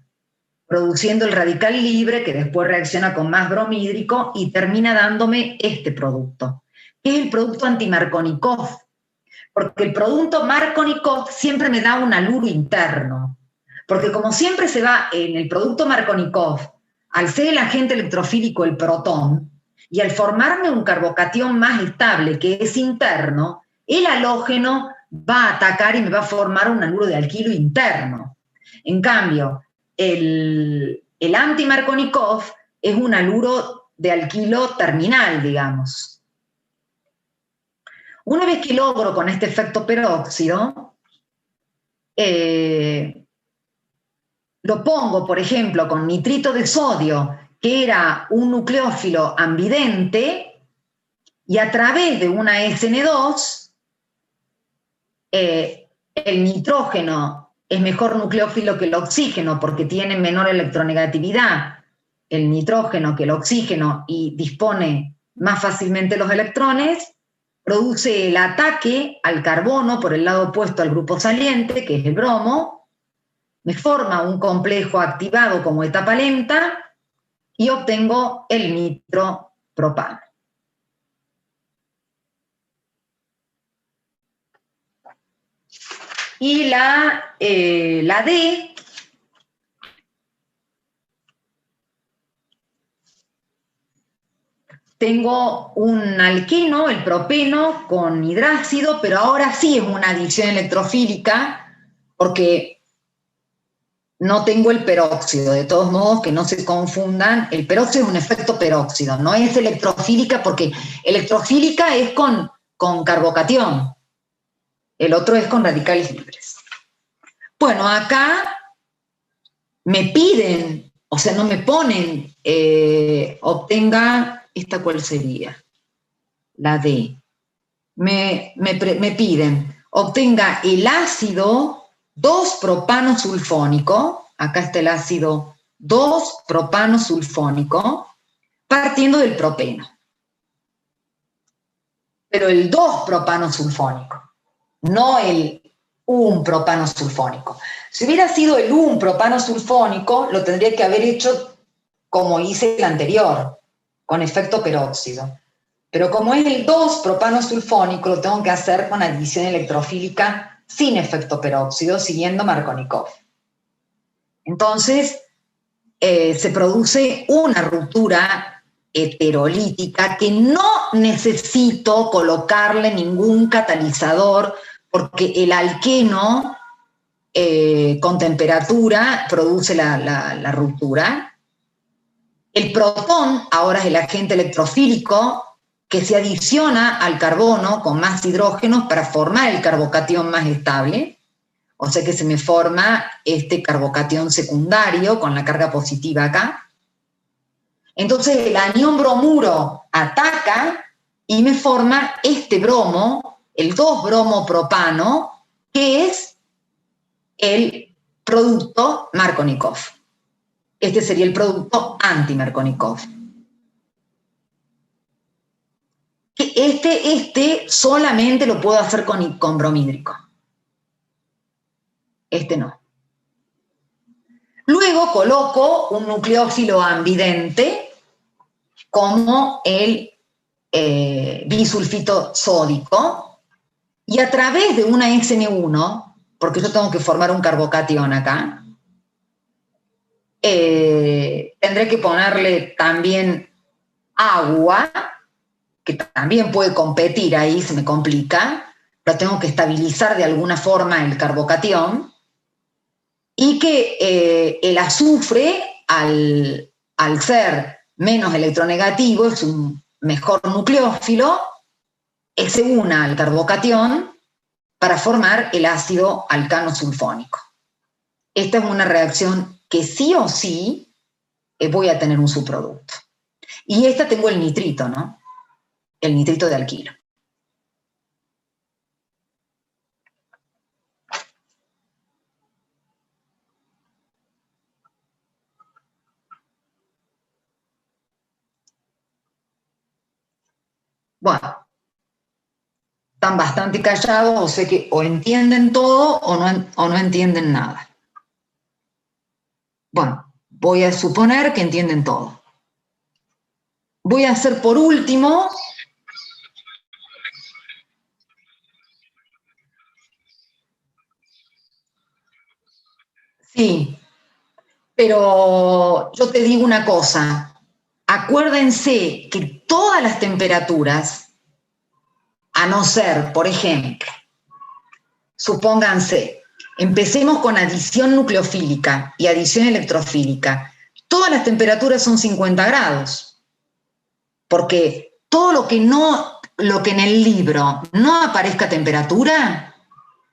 produciendo el radical libre que después reacciona con más bromhídrico y termina dándome este producto, que es el producto anti-Markovnikov, porque el producto Markovnikov siempre me da un haluro interno, porque como siempre se va en el producto Markovnikov, al ser el agente electrofílico el protón, y al formarme un carbocatión más estable que es interno, el halógeno va a atacar y me va a formar un haluro de alquilo interno. En cambio, el anti-Markovnikov es un haluro de alquilo terminal, digamos. Una vez que logro con este efecto peróxido, lo pongo, por ejemplo, con nitrito de sodio, que era un nucleófilo ambivalente, y a través de una SN2, el nitrógeno es mejor nucleófilo que el oxígeno porque tiene menor electronegatividad el nitrógeno que el oxígeno y dispone más fácilmente los electrones, produce el ataque al carbono por el lado opuesto al grupo saliente, que es el bromo, me forma un complejo activado como etapa lenta y obtengo el nitropropano. Y la D tengo un alqueno, el propeno, con hidrácido, pero ahora sí es una adición electrofílica porque no tengo el peróxido. De todos modos, que no se confundan, el peróxido es un efecto peróxido, no es electrofílica porque electrofílica es con carbocatión. El otro es con radicales libres. Bueno, acá me piden, o sea, no me ponen, obtenga, ¿esta cuál sería? La D. Me piden, obtenga el ácido 2-propano-sulfónico, acá está el ácido 2-propano-sulfónico, partiendo del propeno. Pero el 2-propano-sulfónico. No el 1-propano-sulfónico. Si hubiera sido el 1-propano-sulfónico, lo tendría que haber hecho como hice el anterior, con efecto peróxido. Pero como es el 2-propano-sulfónico, lo tengo que hacer con adición electrofílica sin efecto peróxido, siguiendo Markovnikov. Entonces, se produce una ruptura heterolítica que no necesito colocarle ningún catalizador porque el alqueno con temperatura produce la ruptura. El protón ahora es el agente electrofílico que se adiciona al carbono con más hidrógenos para formar el carbocatión más estable. O sea que se me forma este carbocatión secundario con la carga positiva acá. Entonces el anión bromuro ataca y me forma este bromo, el 2-bromo-propano, que es el producto Markovnikov. Este sería el producto anti-Markovnikov. Este solamente lo puedo hacer con bromhídrico. Este no. Luego coloco un nucleófilo ambivalente como el bisulfito sódico y a través de una SN1, porque yo tengo que formar un carbocatión acá, tendré que ponerle también agua, que también puede competir ahí, se me complica, pero tengo que estabilizar de alguna forma el carbocatión, y que el azufre, al ser menos electronegativo, es un mejor nucleófilo, se una al carbocatión para formar el ácido alcano sulfónico. Esta es una reacción que sí o sí voy a tener un subproducto. Y esta tengo el nitrito, ¿no? El nitrito de alquilo. Bueno, están bastante callados, o sé que o entienden todo o no entienden nada. Bueno, voy a suponer que entienden todo. Voy a hacer por último... Sí, pero yo te digo una cosa. Acuérdense que todas las temperaturas, a no ser, por ejemplo, supónganse, empecemos con adición nucleofílica y adición electrofílica. Todas las temperaturas son 50 grados, porque todo lo que en el libro no aparezca temperatura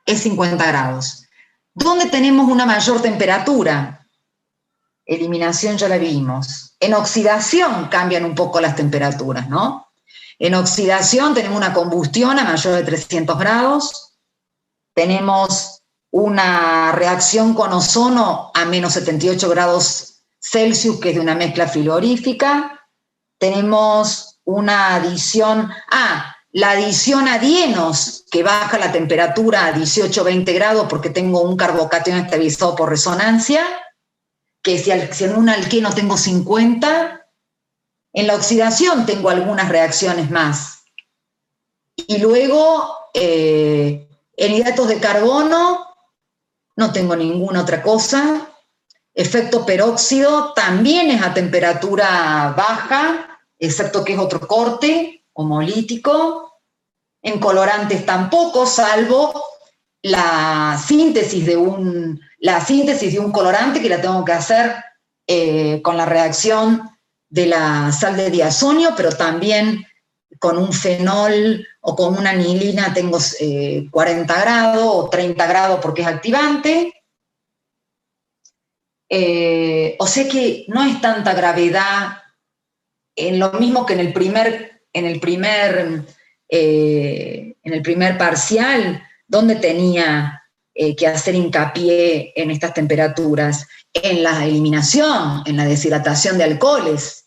es 50 grados. ¿Dónde tenemos una mayor temperatura? Eliminación ya la vimos. En oxidación cambian un poco las temperaturas, ¿no? En oxidación tenemos una combustión a mayor de 300 grados, tenemos una reacción con ozono a menos 78 grados Celsius, que es de una mezcla frigorífica, tenemos una adición, la adición a dienos, que baja la temperatura a 18-20 grados porque tengo un carbocatión estabilizado por resonancia, que si en un alqueno tengo 50, en la oxidación tengo algunas reacciones más. Y luego, en hidratos de carbono, no tengo ninguna otra cosa. Efecto peróxido también es a temperatura baja, excepto que es otro corte homolítico. En colorantes tampoco, salvo la síntesis de un colorante que la tengo que hacer con la reacción de la sal de diazonio, pero también con un fenol o con una anilina tengo 40 grados o 30 grados porque es activante. O sea que no es tanta gravedad, en lo mismo que en el primer parcial, donde tenía que hacer hincapié en estas temperaturas, en la eliminación, en la deshidratación de alcoholes.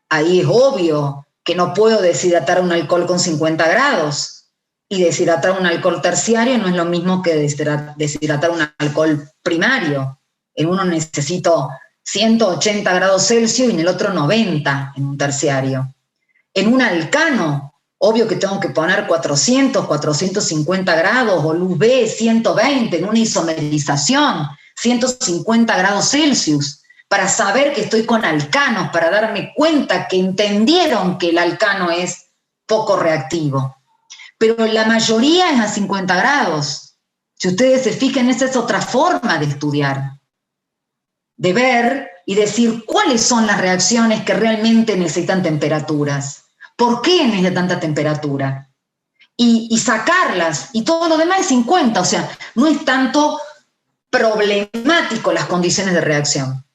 Ahí es obvio que no puedo deshidratar un alcohol con 50 grados, y deshidratar un alcohol terciario no es lo mismo que deshidratar un alcohol primario. En uno necesito 180 grados Celsius y en el otro 90 en un terciario. En un alcano, obvio que tengo que poner 400, 450 grados, o luz B 120, en una isomerización, 150 grados Celsius, para saber que estoy con alcanos, para darme cuenta que entendieron que el alcano es poco reactivo. Pero la mayoría es a 50 grados. Si ustedes se fijan, esa es otra forma de estudiar, de ver y decir cuáles son las reacciones que realmente necesitan temperaturas. ¿Por qué necesita tanta temperatura? Y sacarlas, y todo lo demás es 50, o sea, no es tanto problemático las condiciones de reacción,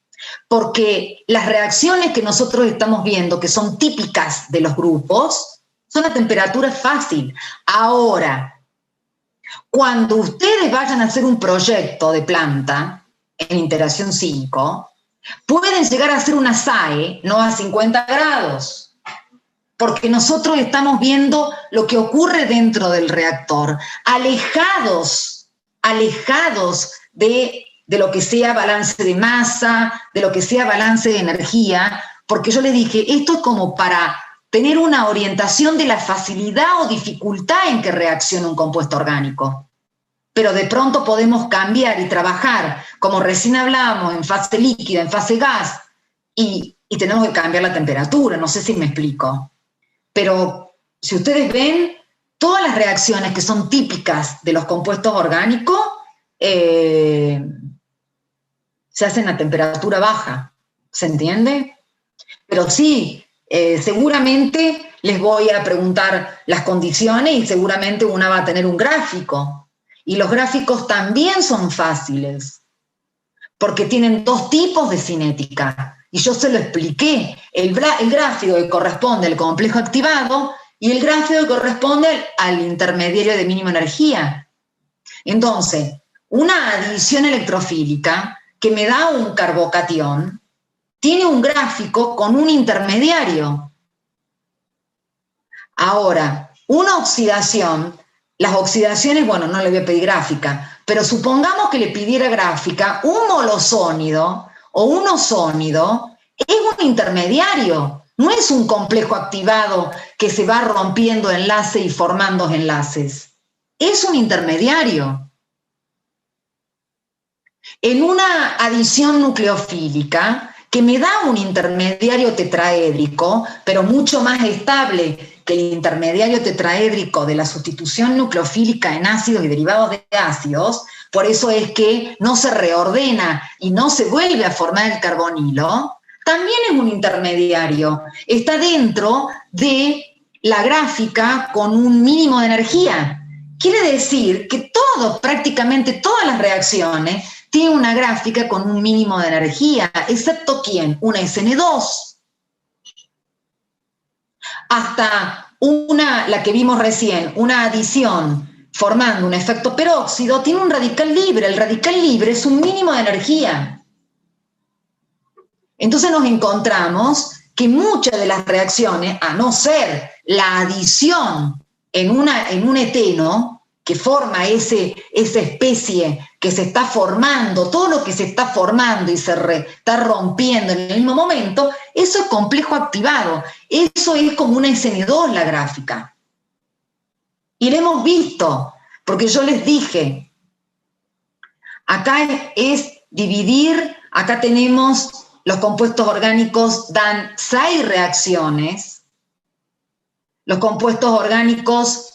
porque las reacciones que nosotros estamos viendo, que son típicas de los grupos, son a temperatura fácil. Ahora, cuando ustedes vayan a hacer un proyecto de planta en interacción 5, pueden llegar a hacer una SAE no a 50 grados, porque nosotros estamos viendo lo que ocurre dentro del reactor, alejados de lo que sea balance de masa, de lo que sea balance de energía, porque yo les dije, esto es como para tener una orientación de la facilidad o dificultad en que reacciona un compuesto orgánico. Pero de pronto podemos cambiar y trabajar, como recién hablábamos, en fase líquida, en fase gas, y tenemos que cambiar la temperatura, no sé si me explico. Pero si ustedes ven, todas las reacciones que son típicas de los compuestos orgánicos se hacen a temperatura baja, ¿se entiende? Pero sí, seguramente les voy a preguntar las condiciones y seguramente una va a tener un gráfico. Y los gráficos también son fáciles, porque tienen dos tipos de cinética. Y yo se lo expliqué. El gráfico que corresponde al complejo activado y el gráfico que corresponde al intermediario de mínima energía. Entonces, una adición electrofílica que me da un carbocatión tiene un gráfico con un intermediario. Ahora, una oxidación, las oxidaciones, bueno, no le voy a pedir gráfica, pero supongamos que le pidiera gráfica, un molosónido o un ozónido es un intermediario, no es un complejo activado que se va rompiendo enlaces y formando enlaces, es un intermediario. En una adición nucleofílica, que me da un intermediario tetraédrico, pero mucho más estable que el intermediario tetraédrico de la sustitución nucleofílica en ácidos y derivados de ácidos, por eso es que no se reordena y no se vuelve a formar el carbonilo, también es un intermediario. Está dentro de la gráfica con un mínimo de energía. Quiere decir que prácticamente todas las reacciones tienen una gráfica con un mínimo de energía, excepto ¿quién? Una SN2. Hasta la que vimos recién, una adición formando un efecto peróxido, tiene un radical libre. El radical libre es un mínimo de energía. Entonces nos encontramos que muchas de las reacciones, a no ser la adición en un eteno, que forma esa especie que se está formando, todo lo que se está formando y se está rompiendo en el mismo momento, eso es complejo activado. Eso es como una SN2 la gráfica. Y lo hemos visto, porque yo les dije, acá es dividir, acá tenemos los compuestos orgánicos dan 6 reacciones, los compuestos orgánicos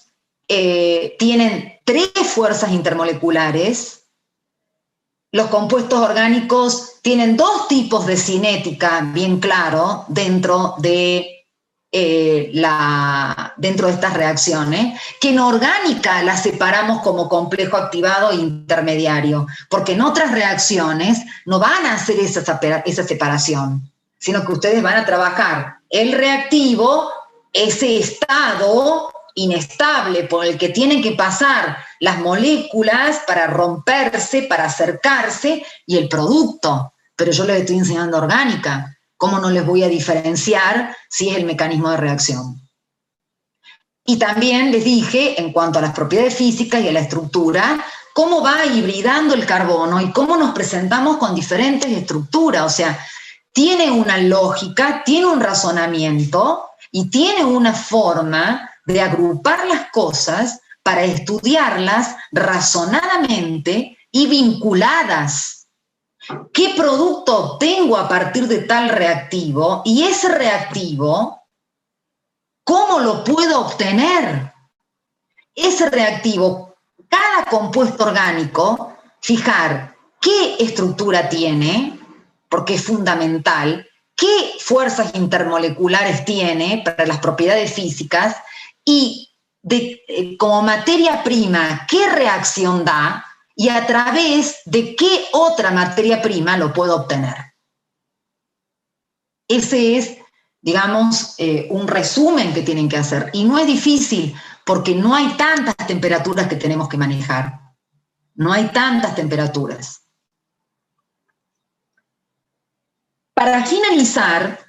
tienen 3 fuerzas intermoleculares, los compuestos orgánicos tienen 2 tipos de cinética, bien claro, dentro de estas reacciones, que en orgánica las separamos como complejo activado e intermediario, porque en otras reacciones no van a hacer esa separación, sino que ustedes van a trabajar el reactivo, ese estado inestable por el que tienen que pasar las moléculas para romperse, para acercarse, y el producto. Pero yo les estoy enseñando orgánica. ¿Cómo no les voy a diferenciar si es el mecanismo de reacción? Y también les dije, en cuanto a las propiedades físicas y a la estructura, cómo va hibridando el carbono y cómo nos presentamos con diferentes estructuras. O sea, tiene una lógica, tiene un razonamiento y tiene una forma de agrupar las cosas para estudiarlas razonadamente y vinculadas. ¿Qué producto obtengo a partir de tal reactivo? Y ese reactivo, ¿cómo lo puedo obtener? Ese reactivo, cada compuesto orgánico, fijar qué estructura tiene, porque es fundamental, qué fuerzas intermoleculares tiene para las propiedades físicas y como materia prima, qué reacción da y a través de qué otra materia prima lo puedo obtener. Ese es, digamos, un resumen que tienen que hacer. Y no es difícil porque no hay tantas temperaturas que tenemos que manejar. No hay tantas temperaturas. Para finalizar,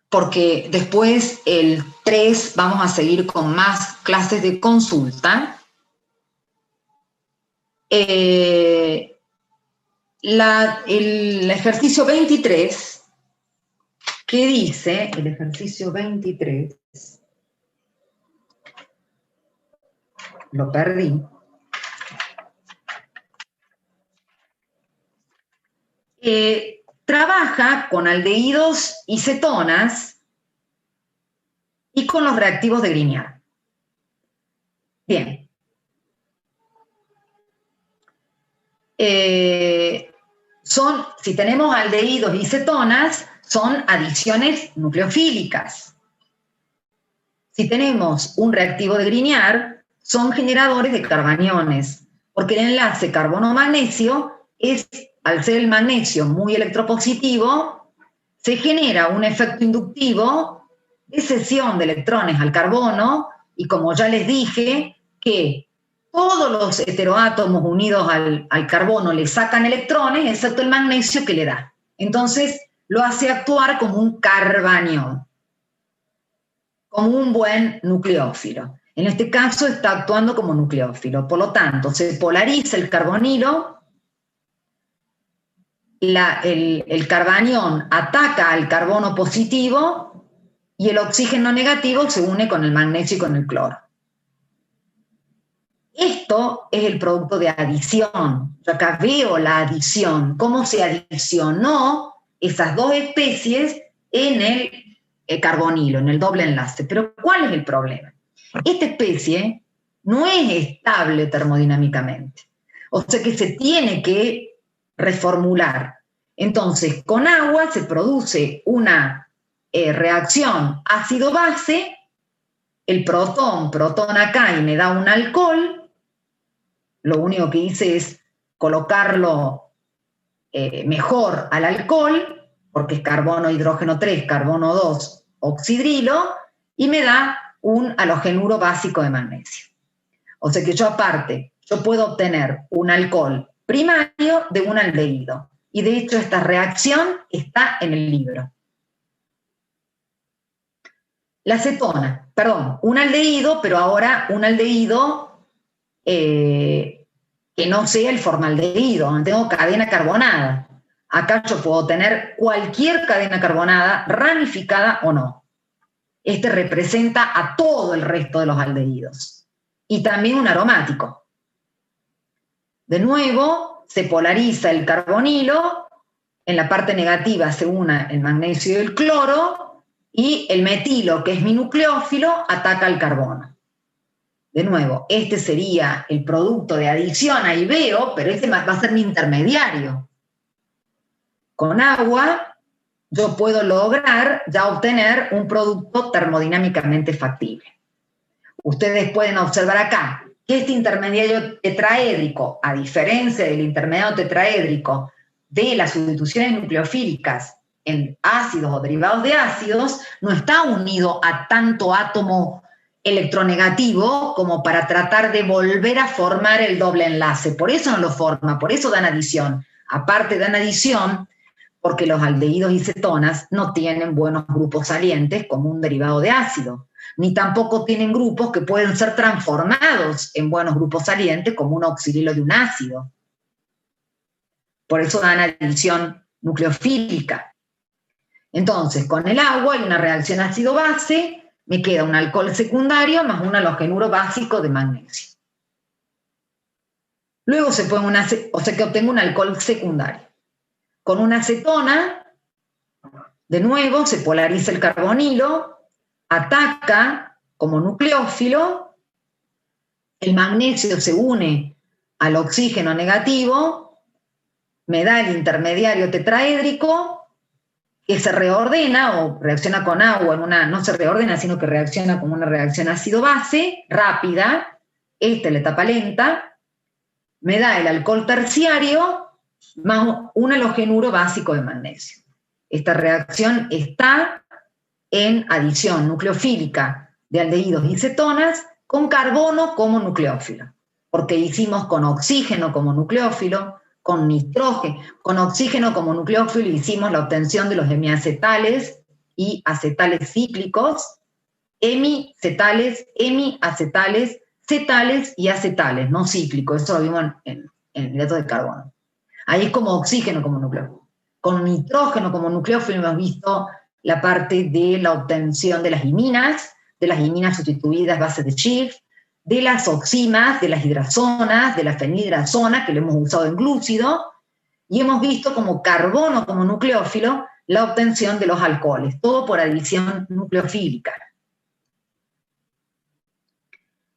porque después el 3 vamos a seguir con más clases de consulta, el ejercicio 23, ¿qué dice el ejercicio 23? Lo perdí. Trabaja con aldehídos y cetonas y con los reactivos de Grignard. Bien. si tenemos aldehídos y cetonas, son adiciones nucleofílicas. Si tenemos un reactivo de Grignard, son generadores de carbaniones, porque el enlace carbono-magnesio al ser el magnesio muy electropositivo, se genera un efecto inductivo de cesión de electrones al carbono, y como ya les dije, que todos los heteroátomos unidos al carbono le sacan electrones, excepto el magnesio que le da. Entonces, lo hace actuar como un carbanión, como un buen nucleófilo. En este caso está actuando como nucleófilo. Por lo tanto, se polariza el carbonilo, el carbanión ataca al carbono positivo y el oxígeno negativo se une con el magnesio y con el cloro. Esto es el producto de adición. Yo acá veo la adición, cómo se adicionó esas dos especies en el carbonilo, en el doble enlace. Pero ¿cuál es el problema? Esta especie no es estable termodinámicamente, o sea que se tiene que reformular. Entonces, con agua se produce una reacción ácido-base, el protón acá y me da un alcohol. Lo único que hice es colocarlo mejor al alcohol, porque es carbono, hidrógeno 3, carbono 2, oxidrilo, y me da un halogenuro básico de magnesio. O sea que yo puedo obtener un alcohol primario de un aldehído. Y de hecho esta reacción está en el libro. La cetona, perdón, un aldehído, pero ahora un aldehído que no sea el formaldehído, no tengo cadena carbonada. Acá yo puedo tener cualquier cadena carbonada, ramificada o no. Este representa a todo el resto de los aldehídos. Y también un aromático. De nuevo, se polariza el carbonilo, en la parte negativa se une el magnesio y el cloro, y el metilo, que es mi nucleófilo, ataca al carbono. De nuevo, este sería el producto de adición, ahí veo, pero este va a ser mi intermediario. Con agua yo puedo lograr ya obtener un producto termodinámicamente factible. Ustedes pueden observar acá que este intermediario tetraédrico, a diferencia del intermediario tetraédrico de las sustituciones nucleofílicas en ácidos o derivados de ácidos, no está unido a tanto átomo electronegativo como para tratar de volver a formar el doble enlace. Por eso no lo forma, por eso dan adición. Aparte dan adición porque los aldehídos y cetonas no tienen buenos grupos salientes como un derivado de ácido, ni tampoco tienen grupos que pueden ser transformados en buenos grupos salientes como un oxidrilo de un ácido. Por eso dan adición nucleofílica. Entonces, con el agua hay una reacción ácido-base, me queda un alcohol secundario más un halogenuro básico de magnesio. Luego se pone o sea que obtengo un alcohol secundario. Con una acetona, de nuevo, se polariza el carbonilo, ataca como nucleófilo, el magnesio se une al oxígeno negativo, me da el intermediario tetraédrico, que se reordena o reacciona con agua, no se reordena, sino que reacciona como una reacción ácido-base, rápida, esta es la etapa lenta, me da el alcohol terciario más un halogenuro básico de magnesio. Esta reacción está en adición nucleofílica de aldehídos y cetonas con carbono como nucleófilo, porque hicimos con oxígeno como nucleófilo, con nitrógeno, con oxígeno como nucleófilo hicimos la obtención de los hemiacetales y acetales cíclicos, hemicetales, hemiacetales, cetales y acetales, no cíclicos, eso lo vimos en el hidrato de carbono. Ahí es como oxígeno como nucleófilo. Con nitrógeno como nucleófilo hemos visto la parte de la obtención de las iminas sustituidas bases de Schiff, de las oximas, de las hidrazonas, de la fenilhidrazona, que lo hemos usado en glúcido, y hemos visto como carbono como nucleófilo la obtención de los alcoholes, todo por adición nucleofílica.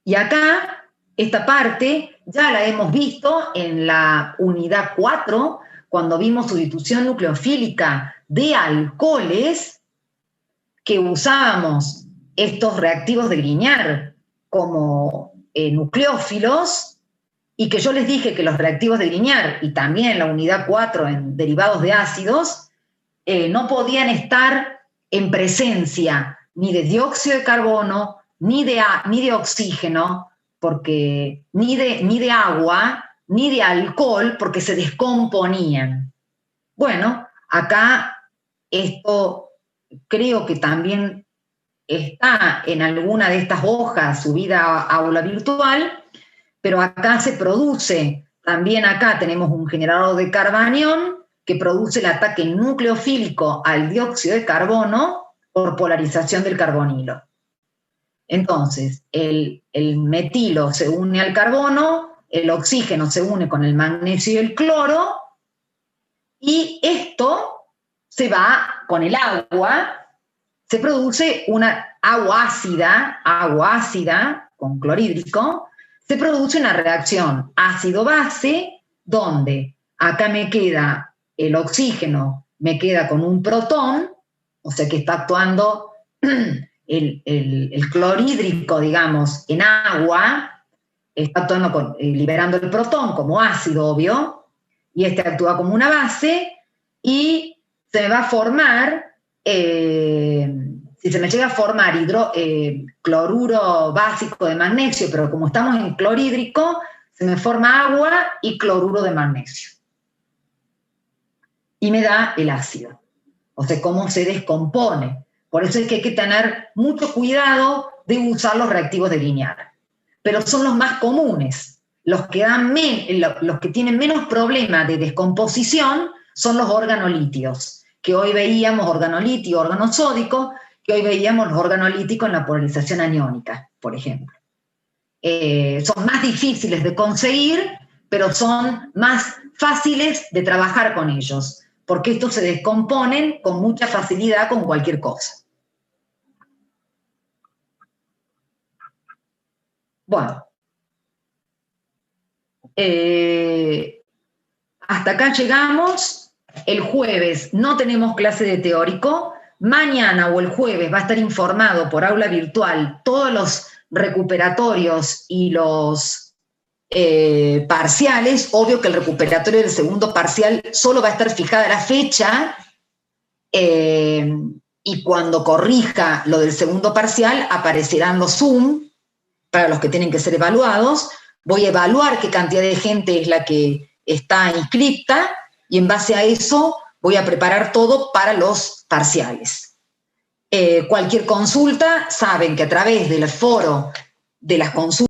Y acá, esta parte ya la hemos visto en la unidad 4, cuando vimos sustitución nucleofílica de alcoholes, que usábamos estos reactivos de Grignard como nucleófilos, y que yo les dije que los reactivos de Grignard, y también la unidad 4 en derivados de ácidos, no podían estar en presencia ni de dióxido de carbono, ni de oxígeno, porque, ni de agua, ni de alcohol, porque se descomponían. Bueno, acá esto creo que también está en alguna de estas hojas subida a aula virtual, pero acá se produce, también acá tenemos un generador de carbanión que produce el ataque nucleofílico al dióxido de carbono por polarización del carbonilo. Entonces, el metilo se une al carbono, el oxígeno se une con el magnesio y el cloro, y esto se va con el agua, se produce una agua ácida con clorhídrico, se produce una reacción ácido-base, donde acá me queda el oxígeno, me queda con un protón, o sea que está actuando el clorhídrico, digamos, en agua, está actuando liberando el protón como ácido, obvio, y este actúa como una base, y se me va a formar, si se me llega a formar cloruro básico de magnesio, pero como estamos en clorhídrico, se me forma agua y cloruro de magnesio. Y me da el ácido. O sea, cómo se descompone. Por eso es que hay que tener mucho cuidado de usar los reactivos de Grignard. Pero son los más comunes. Los que tienen menos problema de descomposición son los organolíticos, que hoy veíamos organolítico, organosódico, que hoy veíamos los organolíticos en la polarización aniónica, por ejemplo. Son más difíciles de conseguir, pero son más fáciles de trabajar con ellos, porque estos se descomponen con mucha facilidad con cualquier cosa. Bueno, hasta acá llegamos. El jueves no tenemos clase de teórico. Mañana o el jueves va a estar informado por aula virtual todos los recuperatorios y los parciales. Obvio que el recuperatorio del segundo parcial solo va a estar fijada la fecha, y cuando corrija lo del segundo parcial aparecerán los Zoom para los que tienen que ser evaluados. Voy a evaluar qué cantidad de gente es la que está inscripta, y en base a eso voy a preparar todo para los parciales. Cualquier consulta, saben que a través del foro de las consultas